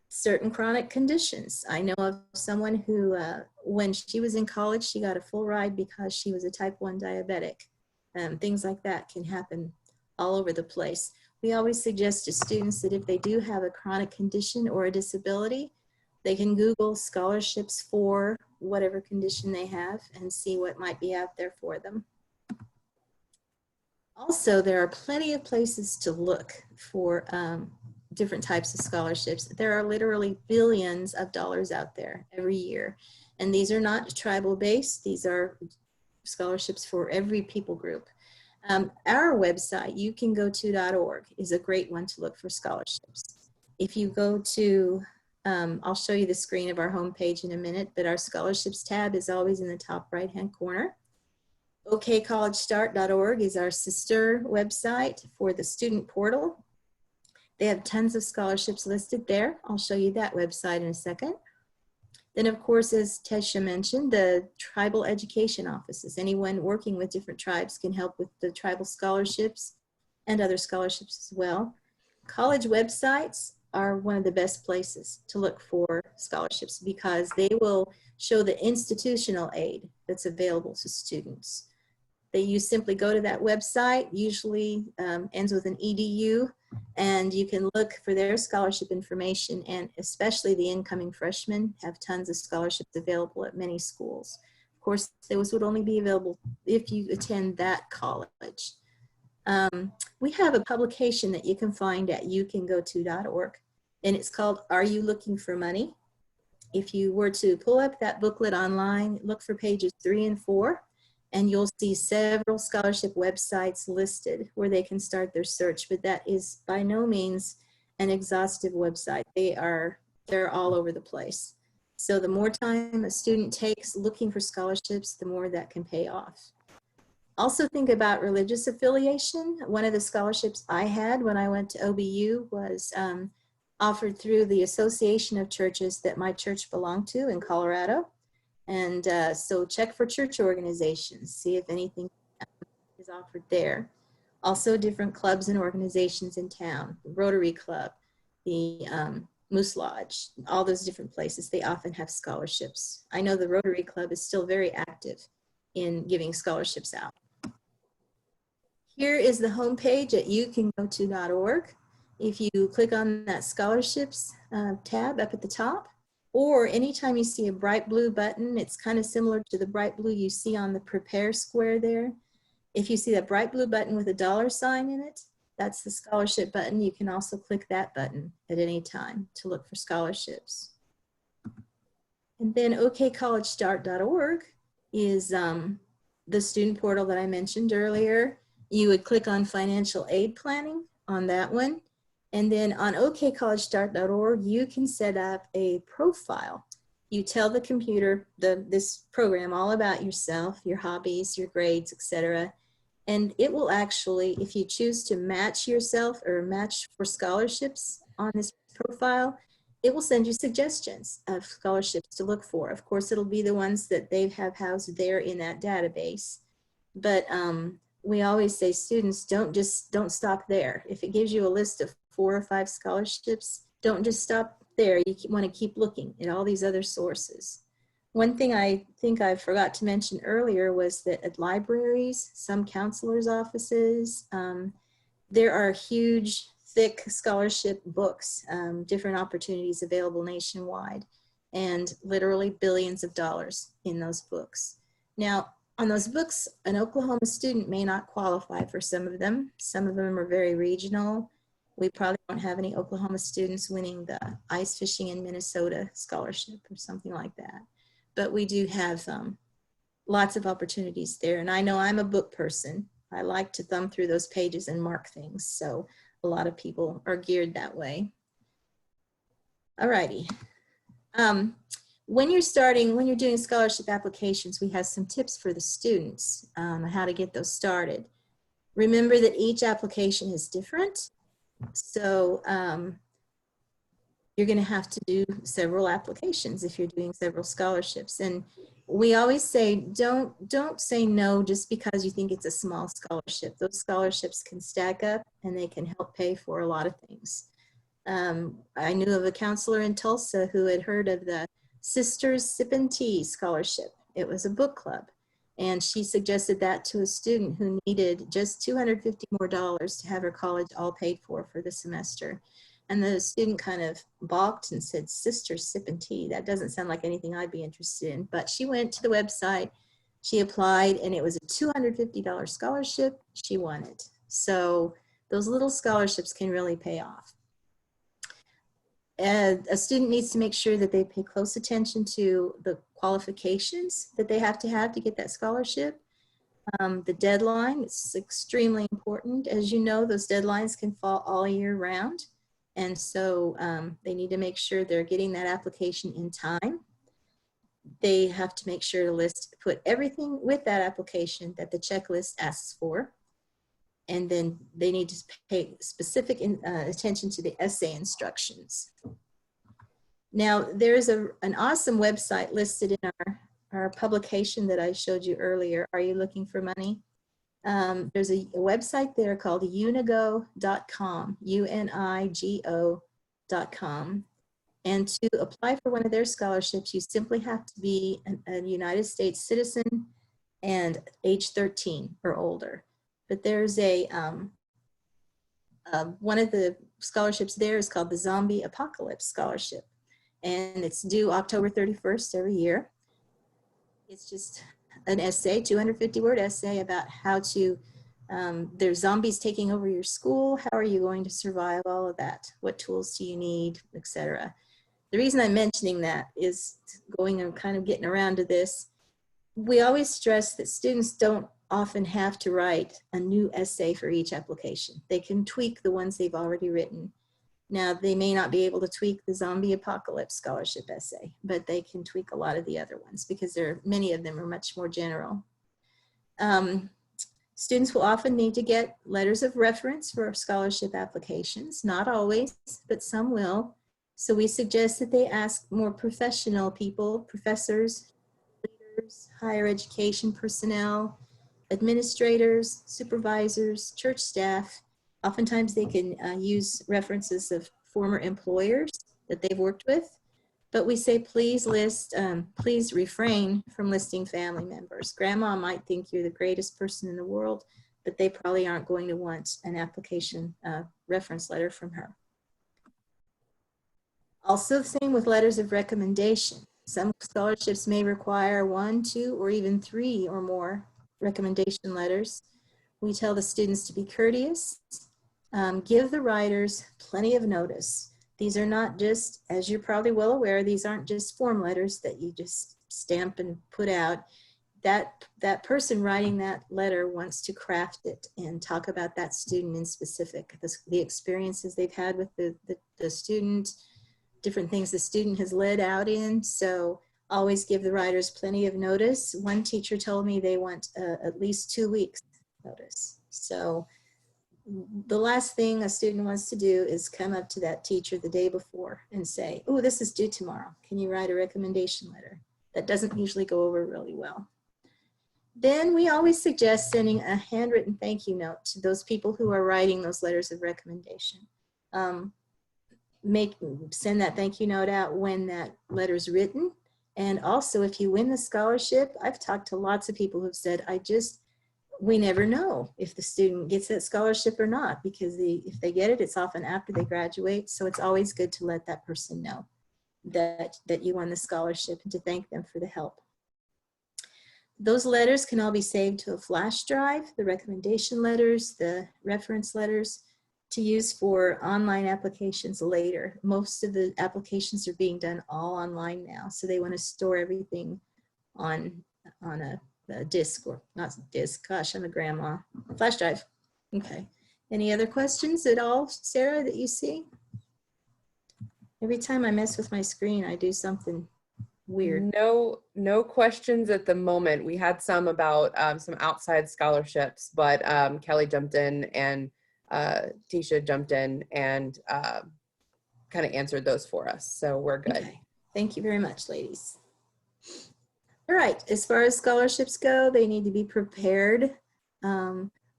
Certain chronic conditions. I know of someone who, when she was in college, she got a full ride because she was a type 1 diabetic. Things like that can happen all over the place. We always suggest to students that if they do have a chronic condition or a disability, they can Google scholarships for whatever condition they have and see what might be out there for them. Also, there are plenty of places to look for different types of scholarships. There are literally billions of dollars out there every year. And these are not tribal based. These are scholarships for every people group. Our website, youcango2.org, is a great one to look for scholarships. If you go to, I'll show you the screen of our homepage in a minute, but our scholarships tab is always in the top right-hand corner. okcollegestart.org is our sister website for the student portal. They have tons of scholarships listed there. I'll show you that website in a second. Then, of course, as Tasha mentioned, the tribal education offices. Anyone working with different tribes can help with the tribal scholarships and other scholarships as well. College websites are one of the best places to look for scholarships because they will show the institutional aid that's available to students. You simply go to that website, usually ends with an edu, and you can look for their scholarship information, and especially the incoming freshmen have tons of scholarships available at many schools. Of course, those would only be available if you attend that college. We have a publication that you can find at youcangoto.org, and it's called Are You Looking for Money? If you were to pull up that booklet online, look for pages 3 and 4, and you'll see several scholarship websites listed where they can start their search, but that is by no means an exhaustive website. They're all over the place. So the more time a student takes looking for scholarships, the more that can pay off. Also think about religious affiliation. One of the scholarships I had when I went to OBU was offered through the Association of Churches that my church belonged to in Colorado. And so check for church organizations, see if anything is offered there. Also different clubs and organizations in town, the Rotary Club, the Moose Lodge, all those different places, they often have scholarships. I know the Rotary Club is still very active in giving scholarships out. Here is the homepage at youcangoto.org. If you click on that scholarships tab up at the top, or anytime you see a bright blue button, it's kind of similar to the bright blue you see on the prepare square there. If you see that bright blue button with a $sign in it, that's the scholarship button. You can also click that button at any time to look for scholarships. And then okcollegestart.org is the student portal that I mentioned earlier. You would click on financial aid planning on that one. And then on okcollegestart.org, you can set up a profile. You tell the computer, this program, all about yourself, your hobbies, your grades, etc. And it will actually, if you choose to match yourself or match for scholarships on this profile, it will send you suggestions of scholarships to look for. Of course, it'll be the ones that they have housed there in that database. But we always say, students, don't stop there. If it gives you a list of 4 or 5 scholarships, don't just stop there. You want to keep looking at all these other sources. One thing I think I forgot to mention earlier was that at libraries, some counselors' offices, there are huge, thick scholarship books, different opportunities available nationwide, and literally billions of dollars in those books. Now, on those books, an Oklahoma student may not qualify for some of them. Some of them are very regional. We probably don't have any Oklahoma students winning the ice fishing in Minnesota scholarship or something like that. But we do have lots of opportunities there. And I know I'm a book person. I like to thumb through those pages and mark things. So a lot of people are geared that way. All righty. When you're doing scholarship applications, we have some tips for the students on how to get those started. Remember that each application is different. So you're going to have to do several applications if you're doing several scholarships. And we always say, don't say no just because you think it's a small scholarship. Those scholarships can stack up and they can help pay for a lot of things. I knew of a counselor in Tulsa who had heard of the Sisters Sippin' Tea Scholarship. It was a book club. And she suggested that to a student who needed just $250 more to have her college all paid for the semester. And the student kind of balked and said, Sisters Sippin' Tea, that doesn't sound like anything I'd be interested in. But she went to the website, she applied, and it was a $250 scholarship. She won it. So those little scholarships can really pay off. A student needs to make sure that they pay close attention to the qualifications that they have to get that scholarship. The deadline is extremely important. As you know, those deadlines can fall all year round. And so they need to make sure they're getting that application in time. They have to make sure to put everything with that application that the checklist asks for. And then they need to pay specific attention to the essay instructions. Now, there's an awesome website listed in our publication that I showed you earlier. Are you looking for money? There's a website there called unigo.com, unigo.com. And to apply for one of their scholarships, you simply have to be a United States citizen and age 13 or older. But there's one of the scholarships there is called the Zombie Apocalypse Scholarship. And it's due October 31st every year. It's just an essay, 250-word essay about how to, there's zombies taking over your school. How are you going to survive all of that? What tools do you need, etc. The reason I'm mentioning that is going and kind of getting around to this. We always stress that students don't often have to write a new essay for each application. They can tweak the ones they've already written. Now, they may not be able to tweak the zombie apocalypse scholarship essay, but they can tweak a lot of the other ones because many of them are much more general. Students will often need to get letters of reference for scholarship applications. Not always, but some will. So we suggest that they ask more professional people, professors, leaders, higher education personnel, administrators, supervisors, church staff. Oftentimes they can use references of former employers that they've worked with, but we say please please refrain from listing family members. Grandma might think you're the greatest person in the world, but they probably aren't going to want an application reference letter from her. Also the same with letters of recommendation. Some scholarships may require 1, 2, or even 3 or more recommendation letters. We tell the students to be courteous, give the writers plenty of notice. These are not just, as you're probably well aware, these aren't just form letters that you just stamp and put out. That person writing that letter wants to craft it and talk about that student in specific, the experiences they've had with the student, different things the student has led out in. So always give the writers plenty of notice. One teacher told me they want at least 2 weeks notice. So the last thing a student wants to do is come up to that teacher the day before and say, oh, this is due tomorrow. Can you write a recommendation letter? That doesn't usually go over really well. Then we always suggest sending a handwritten thank you note to those people who are writing those letters of recommendation. Send that thank you note out when that letter is written. And also if you win the scholarship, I've talked to lots of people who've said, we never know if the student gets that scholarship or not, because if they get it, it's often after they graduate. So it's always good to let that person know that you won the scholarship and to thank them for the help. Those letters can all be saved to a flash drive, the recommendation letters, the reference letters, to use for online applications later. Most of the applications are being done all online now, so they want to store everything on a disk, or not disk, gosh, I'm a grandma, flash drive. Okay, any other questions at all, Sarah, that you see? Every time I mess with my screen, I do something weird. No questions at the moment. We had some about some outside scholarships, but Kelly jumped in and Tisha jumped in and kind of answered those for us. So we're good. Okay. Thank you very much, ladies. All right, as far as scholarships go, they need to be prepared.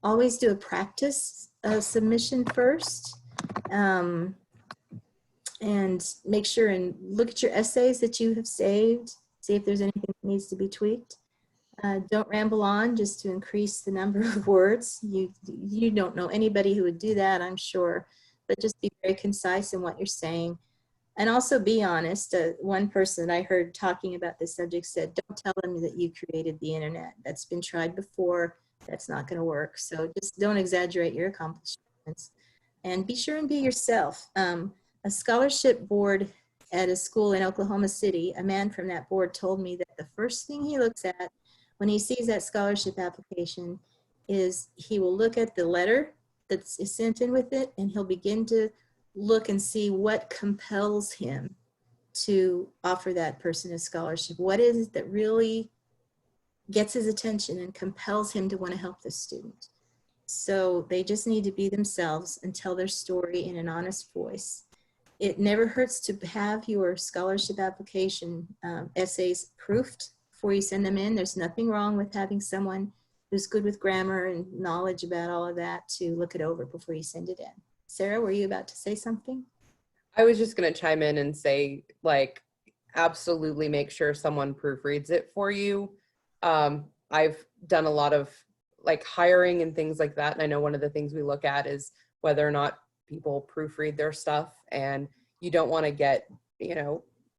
Always do a practice submission first. And make sure and look at your essays that you have saved. See if there's anything that needs to be tweaked. Don't ramble on just to increase the number of words. You don't know anybody who would do that, I'm sure, but just be very concise in what you're saying. And also be honest. One person I heard talking about this subject said, don't tell them that you created the internet. That's been tried before. That's not going to work. So just don't exaggerate your accomplishments. And be sure and be yourself. A scholarship board at a school in Oklahoma City, a man from that board told me that the first thing he looks at when he sees that scholarship application is he will look at the letter that's sent in with it, and he'll begin to look and see what compels him to offer that person a scholarship. What is it that really gets his attention and compels him to want to help this student? So they just need to be themselves and tell their story in an honest voice. It never hurts to have your scholarship application essays proofed before you send them in. There's nothing wrong with having someone who's good with grammar and knowledge about all of that to look it over before you send it in. Sarah, were you about to say something? I was just going to chime in and say, like, absolutely make sure someone proofreads it for you. I've done a lot of like hiring and things like that. And I know one of the things we look at is whether or not people proofread their stuff, and you don't want to get,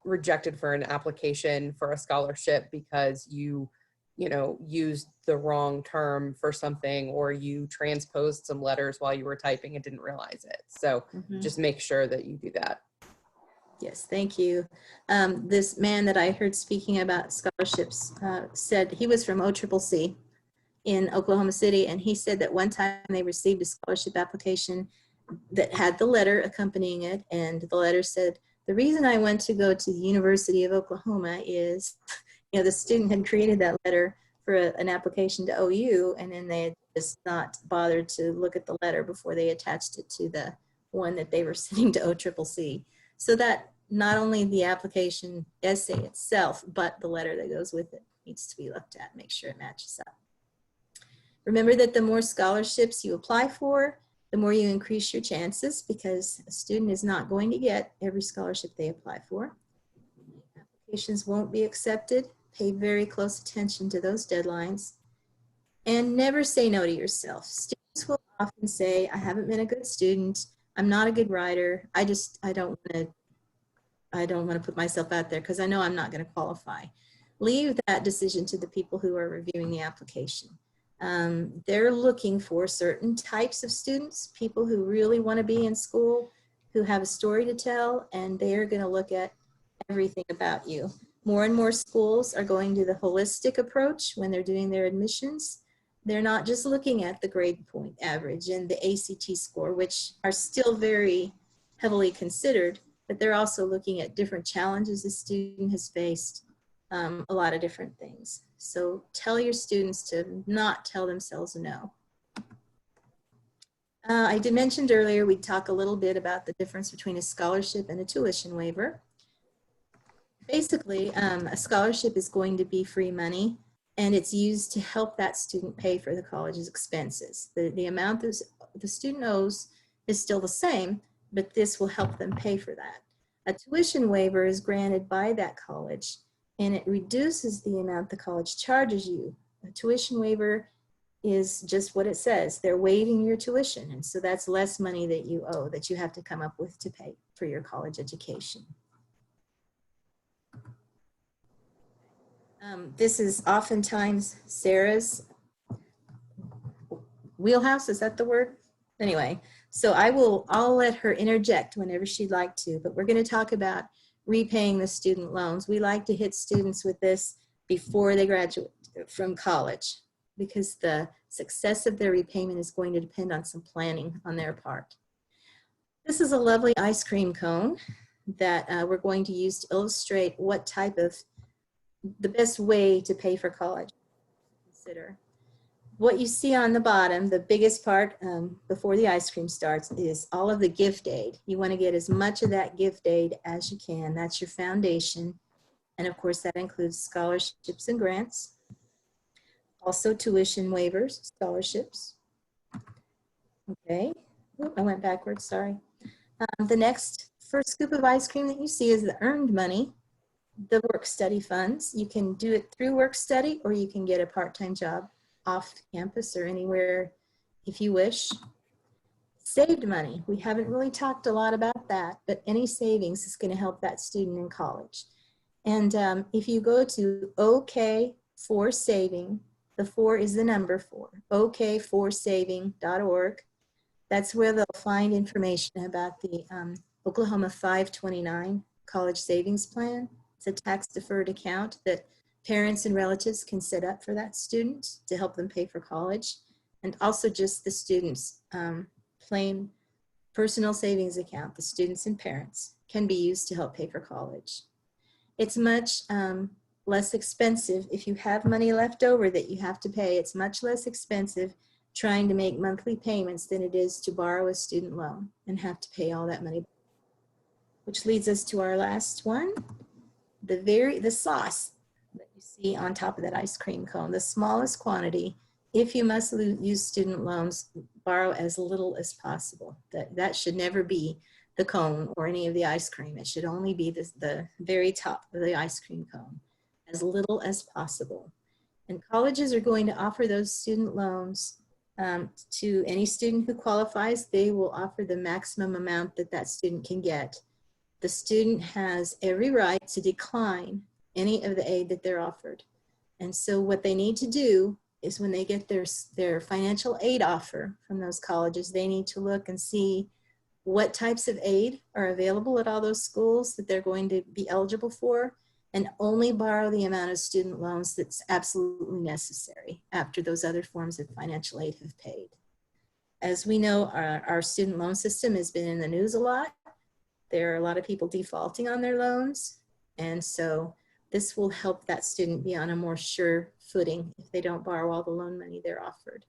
rejected for an application for a scholarship because you used the wrong term for something, or you transposed some letters while you were typing and didn't realize it. So just make sure that you do that. Yes, thank you. This man that I heard speaking about scholarships said he was from OCCC in Oklahoma City, and he said that one time they received a scholarship application that had the letter accompanying it, and the letter said, the reason I went to go to the University of Oklahoma is, the student had created that letter for an application to OU, and then they had just not bothered to look at the letter before they attached it to the one that they were sending to OCCC. So that not only the application essay itself, but the letter that goes with it needs to be looked at, make sure it matches up. Remember that the more scholarships you apply for, the more you increase your chances, because a student is not going to get every scholarship they apply for. Applications won't be accepted. Pay very close attention to those deadlines. And never say no to yourself. Students will often say, I haven't been a good student. I'm not a good writer. I don't want to put myself out there because I know I'm not going to qualify. Leave that decision to the people who are reviewing the application. They're looking for certain types of students, people who really want to be in school, who have a story to tell, and they're going to look at everything about you. More and more schools are going to the holistic approach when they're doing their admissions. They're not just looking at the grade point average and the ACT score, which are still very heavily considered, but they're also looking at different challenges the student has faced, a lot of different things. So tell your students to not tell themselves no. I did mention earlier, we'd talk a little bit about the difference between a scholarship and a tuition waiver. Basically, a scholarship is going to be free money, and it's used to help that student pay for the college's expenses. The amount the student owes is still the same, but this will help them pay for that. A tuition waiver is granted by that college, and it reduces the amount the college charges you. A tuition waiver is just what it says. They're waiving your tuition, and so that's less money that you owe, that you have to come up with to pay for your college education. This is oftentimes Sarah's wheelhouse, is that the word? Anyway, so I'll let her interject whenever she'd like to, but we're going to talk about repaying the student loans. We like to hit students with this before they graduate from college, because the success of their repayment is going to depend on some planning on their part. This is a lovely ice cream cone that we're going to use to illustrate what type of the best way to pay for college. Consider what you see on the bottom. The biggest part before the ice cream starts is all of the gift aid. You want to get as much of that gift aid as you can. That's your foundation. And of course, that includes scholarships and grants. Also tuition waivers, scholarships. Okay, I went backwards, sorry. The next first scoop of ice cream that you see is the earned money, the work study funds. You can do it through work study, or you can get a part-time job off campus or anywhere if you wish. Saved money, we haven't really talked a lot about that, but any savings is going to help that student in college. And if you go to OK for Saving, the 4 is the number 4, okforsaving.org. That's where they'll find information about the Oklahoma 529 College Savings Plan. It's a tax-deferred account that parents and relatives can set up for that student to help them pay for college, and also just the students' plain personal savings account, the students and parents, can be used to help pay for college. It's much less expensive if you have money left over that you have to pay. It's much less expensive trying to make monthly payments than it is to borrow a student loan and have to pay all that money. Which leads us to our last one, the sauce that you see on top of that ice cream cone, the smallest quantity. If you must use student loans, borrow as little as possible. That should never be the cone or any of the ice cream. It should only be the very top of the ice cream cone, as little as possible. And colleges are going to offer those student loans to any student who qualifies. They will offer the maximum amount that that student can get. the student has every right to decline any of the aid that they're offered. And so what they need to do is when they get their financial aid offer from those colleges, they need to look and see what types of aid are available at all those schools that they're going to be eligible for, and only borrow the amount of student loans that's absolutely necessary after those other forms of financial aid have paid. As we know, our student loan system has been in the news a lot. There are a lot of people defaulting on their loans, and so this will help that student be on a more sure footing if they don't borrow all the loan money they're offered.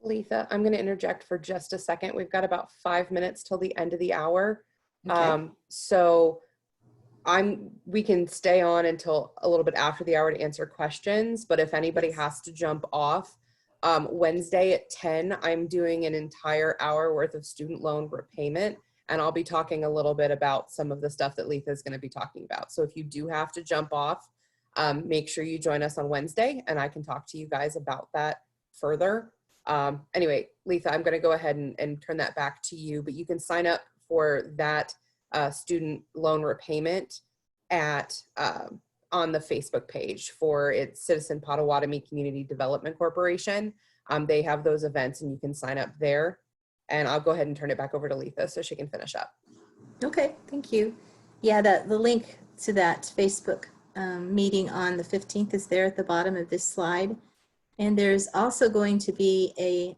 Letha, I'm going to interject for just a second. We've got about 5 minutes till the end of the hour. Okay. So we can stay on until a little bit after the hour to answer questions, but if anybody has to jump off, Wednesday at 10, I'm doing an entire hour worth of student loan repayment, and I'll be talking a little bit about some of the stuff that Letha is going to be talking about. So if you do have to jump off, make sure you join us on Wednesday, and I can talk to you guys about that further. Anyway, Letha, I'm going to go ahead and turn that back to you, but you can sign up for that student loan repayment at on the Facebook page for its Citizen Potawatomi Community Development Corporation. They have those events and you can sign up there. And I'll go ahead and turn it back over to Letha so she can finish up. Okay, thank you. Yeah, the link to that Facebook meeting on the 15th is there at the bottom of this slide. And there's also going to be a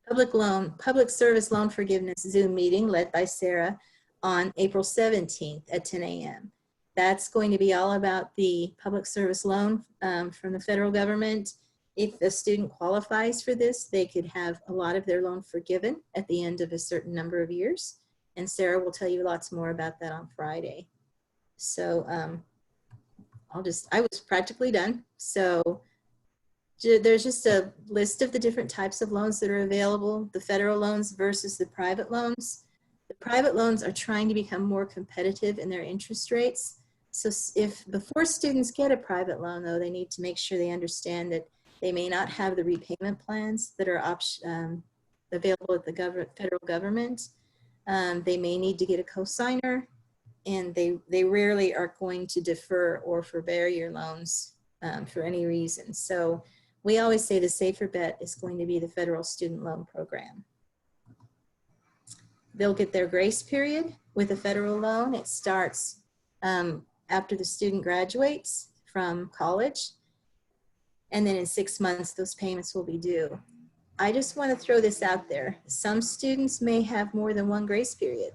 public service loan forgiveness Zoom meeting led by Sarah on April 17th at 10 a.m. That's going to be all about the public service loan from the federal government. If the student qualifies for this, they could have a lot of their loan forgiven at the end of a certain number of years. And Sarah will tell you lots more about that on Friday. So I was practically done. So there's just a list of the different types of loans that are available, the federal loans versus the private loans. The private loans are trying to become more competitive in their interest rates. So if before students get a private loan, though, they need to make sure they understand that they may not have the repayment plans that are available at the federal government. They may need to get a cosigner, and they rarely are going to defer or forbear your loans for any reason. So we always say the safer bet is going to be the federal student loan program. They'll get their grace period with a federal loan. It starts after the student graduates from college. And then in 6 months, those payments will be due. I just want to throw this out there. Some students may have more than one grace period.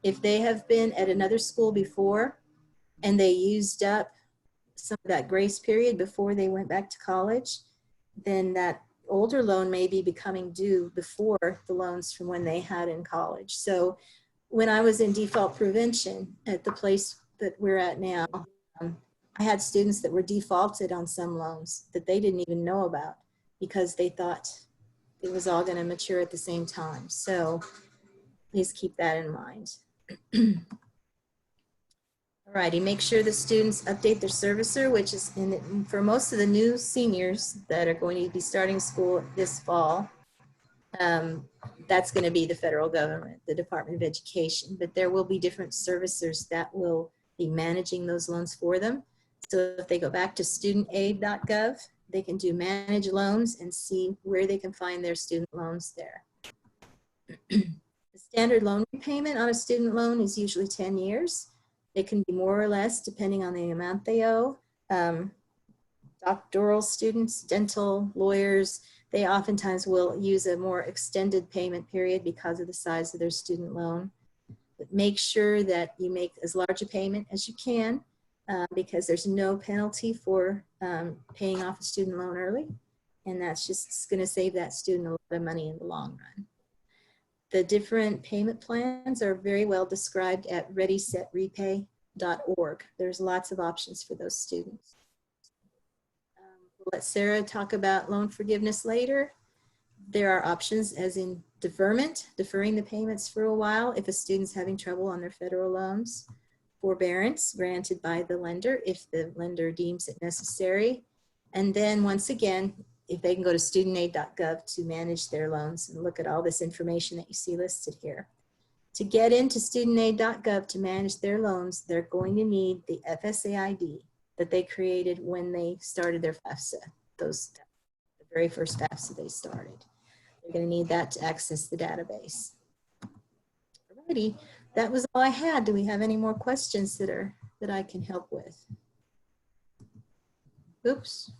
If they have been at another school before and they used up some of that grace period before they went back to college, then that older loan may be becoming due before the loans from when they had in college. So when I was in default prevention at the place that we're at now, I had students that were defaulted on some loans that they didn't even know about because they thought it was all going to mature at the same time. So please keep that in mind. Alrighty, make sure the students update their servicer, which is for most of the new seniors that are going to be starting school this fall. That's going to be the federal government, the Department of Education, but there will be different servicers that will be managing those loans for them. So if they go back to StudentAid.gov, they can do manage loans and see where they can find their student loans there. The standard loan repayment on a student loan is usually 10 years. It can be more or less depending on the amount they owe. Doctoral students, dental, lawyers, they oftentimes will use a more extended payment period because of the size of their student loan. But make sure that you make as large a payment as you can because there's no penalty for paying off a student loan early. And that's just going to save that student a lot of money in the long run. The different payment plans are very well described at readysetrepay.org. There's lots of options for those students. We'll let Sarah talk about loan forgiveness later. There are options as in deferment, deferring the payments for a while if a student's having trouble on their federal loans. Forbearance granted by the lender if the lender deems it necessary. And then once again, if they can go to StudentAid.gov to manage their loans and look at all this information that you see listed here. To get into StudentAid.gov to manage their loans, they're going to need the FSA ID that they created when they started their FAFSA, the very first FAFSA they started. They're going to need that to access the database. Alrighty, that was all I had. Do we have any more questions that I can help with? Oops.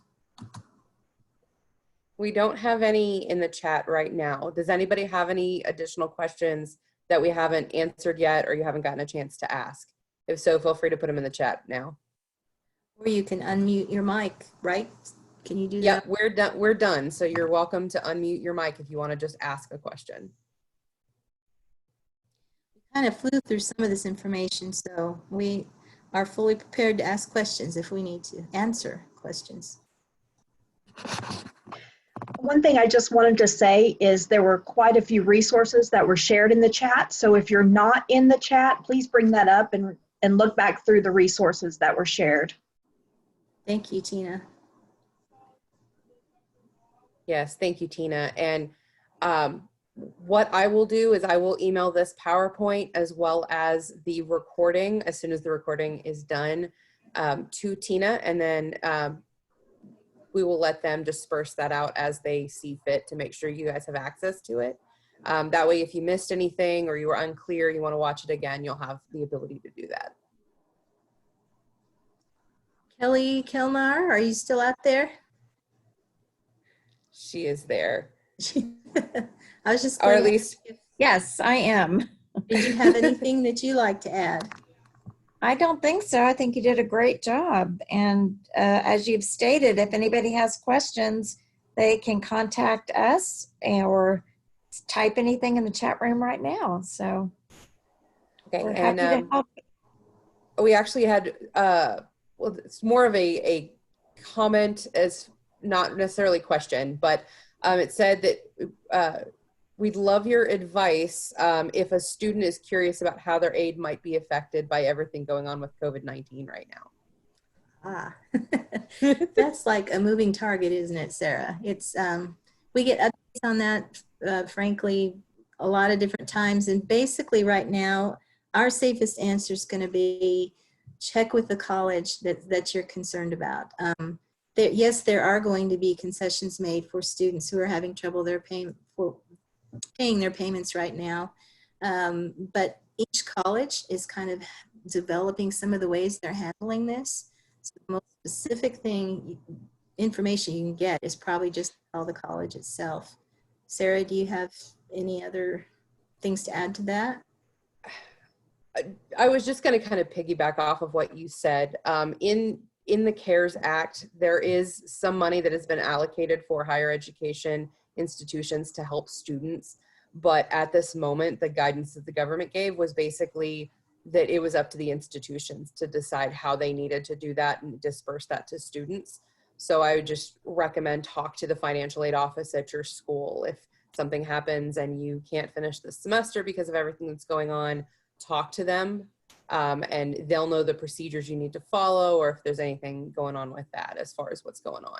We don't have any in the chat right now. Does anybody have any additional questions that we haven't answered yet or you haven't gotten a chance to ask? If so, feel free to put them in the chat now. Or you can unmute your mic, right? Can you do that? Yep, we're done. We're done. So you're welcome to unmute your mic if you want to just ask a question. We kind of flew through some of this information, so we are fully prepared to ask questions if we need to answer questions. One thing I just wanted to say is there were quite a few resources that were shared in the chat. So if you're not in the chat, please bring that up and look back through the resources that were shared. Thank you, Tina. Yes, thank you, Tina. And what I will do is I will email this PowerPoint as well as the recording as soon as the recording is done to Tina, and then we will let them disperse that out as they see fit to make sure you guys have access to it. That way, if you missed anything or you were unclear, you want to watch it again, you'll have the ability to do that. Kelly Kilnar, are you still out there? She is there. I was just Or going at to least, ask if, Yes, I am. did you have anything that you like to add? I don't think so. I think you did a great job. And as you've stated, if anybody has questions, they can contact us or type anything in the chat room right now. So okay, we're happy to help. we actually had, well, it's more of a comment as not necessarily question, but it said that we'd love your advice if a student is curious about how their aid might be affected by everything going on with COVID-19 right now. Ah, that's like a moving target, isn't it, Sarah? It's we get updates on that, frankly, a lot of different times. And basically right now, our safest answer is going to be check with the college that you're concerned about. Yes, there are going to be concessions made for students who are having trouble paying their payments right now. But each college is kind of developing some of the ways they're handling this. So the most specific information you can get is probably just call the college itself. Sarah, do you have any other things to add to that? I was just going to kind of piggyback off of what you said. In the CARES Act, there is some money that has been allocated for higher education institutions to help students. But at this moment, the guidance that the government gave was basically that it was up to the institutions to decide how they needed to do that and disperse that to students. So I would just recommend talk to the financial aid office at your school. If something happens and you can't finish the semester because of everything that's going on, talk to them and they'll know the procedures you need to follow or if there's anything going on with that as far as what's going on.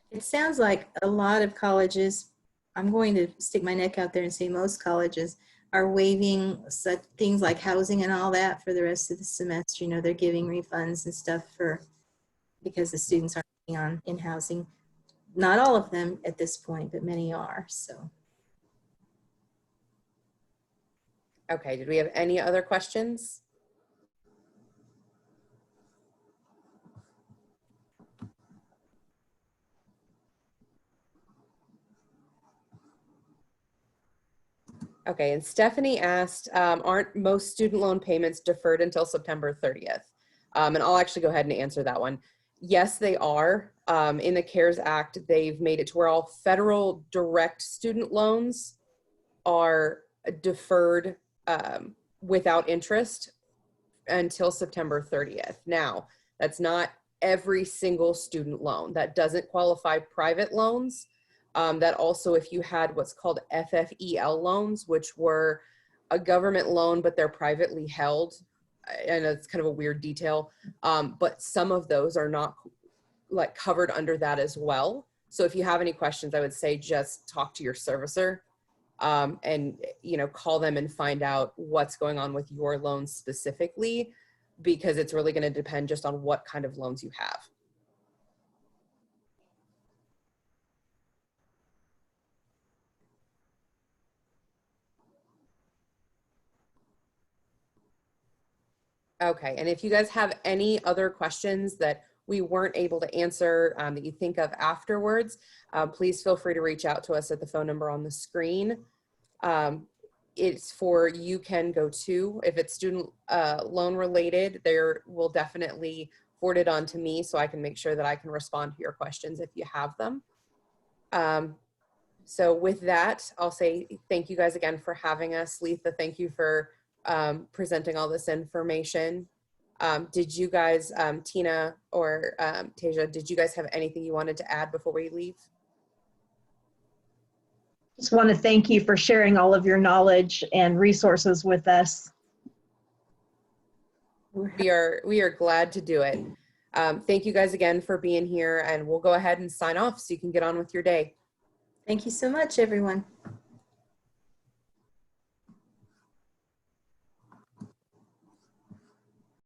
It sounds like a lot of colleges, I'm going to stick my neck out there and say most colleges are waiving such things like housing and all that for the rest of the semester. You know, they're giving refunds and stuff because the students aren't being on in housing. Not all of them at this point, but many are, so. Okay, did we have any other questions? Okay, and Stephanie asked, aren't most student loan payments deferred until September 30th? And I'll actually go ahead and answer that one. Yes, they are. In the CARES Act, they've made it to where all federal direct student loans are deferred without interest until September 30th. Now, that's not every single student loan. That doesn't qualify private loans. That also, if you had what's called FFEL loans, which were a government loan, but they're privately held, and it's kind of a weird detail, but some of those are not like covered under that as well. So if you have any questions, I would say just talk to your servicer and, you know, call them and find out what's going on with your loan specifically, because it's really going to depend just on what kind of loans you have. Okay, and if you guys have any other questions that we weren't able to answer that you think of afterwards, please feel free to reach out to us at the phone number on the screen. It's for You Can Go To. If it's student loan related, there will definitely forward it on to me so I can make sure that I can respond to your questions if you have them. So with that, I'll say thank you guys again for having us. Letha, thank you for presenting all this information. Did you guys, Tina or Tasia, did you guys have anything you wanted to add before we leave? Just want to thank you for sharing all of your knowledge and resources with us. We are glad to do it. Thank you guys again for being here, and we'll go ahead and sign off so you can get on with your day. Thank you so much, everyone.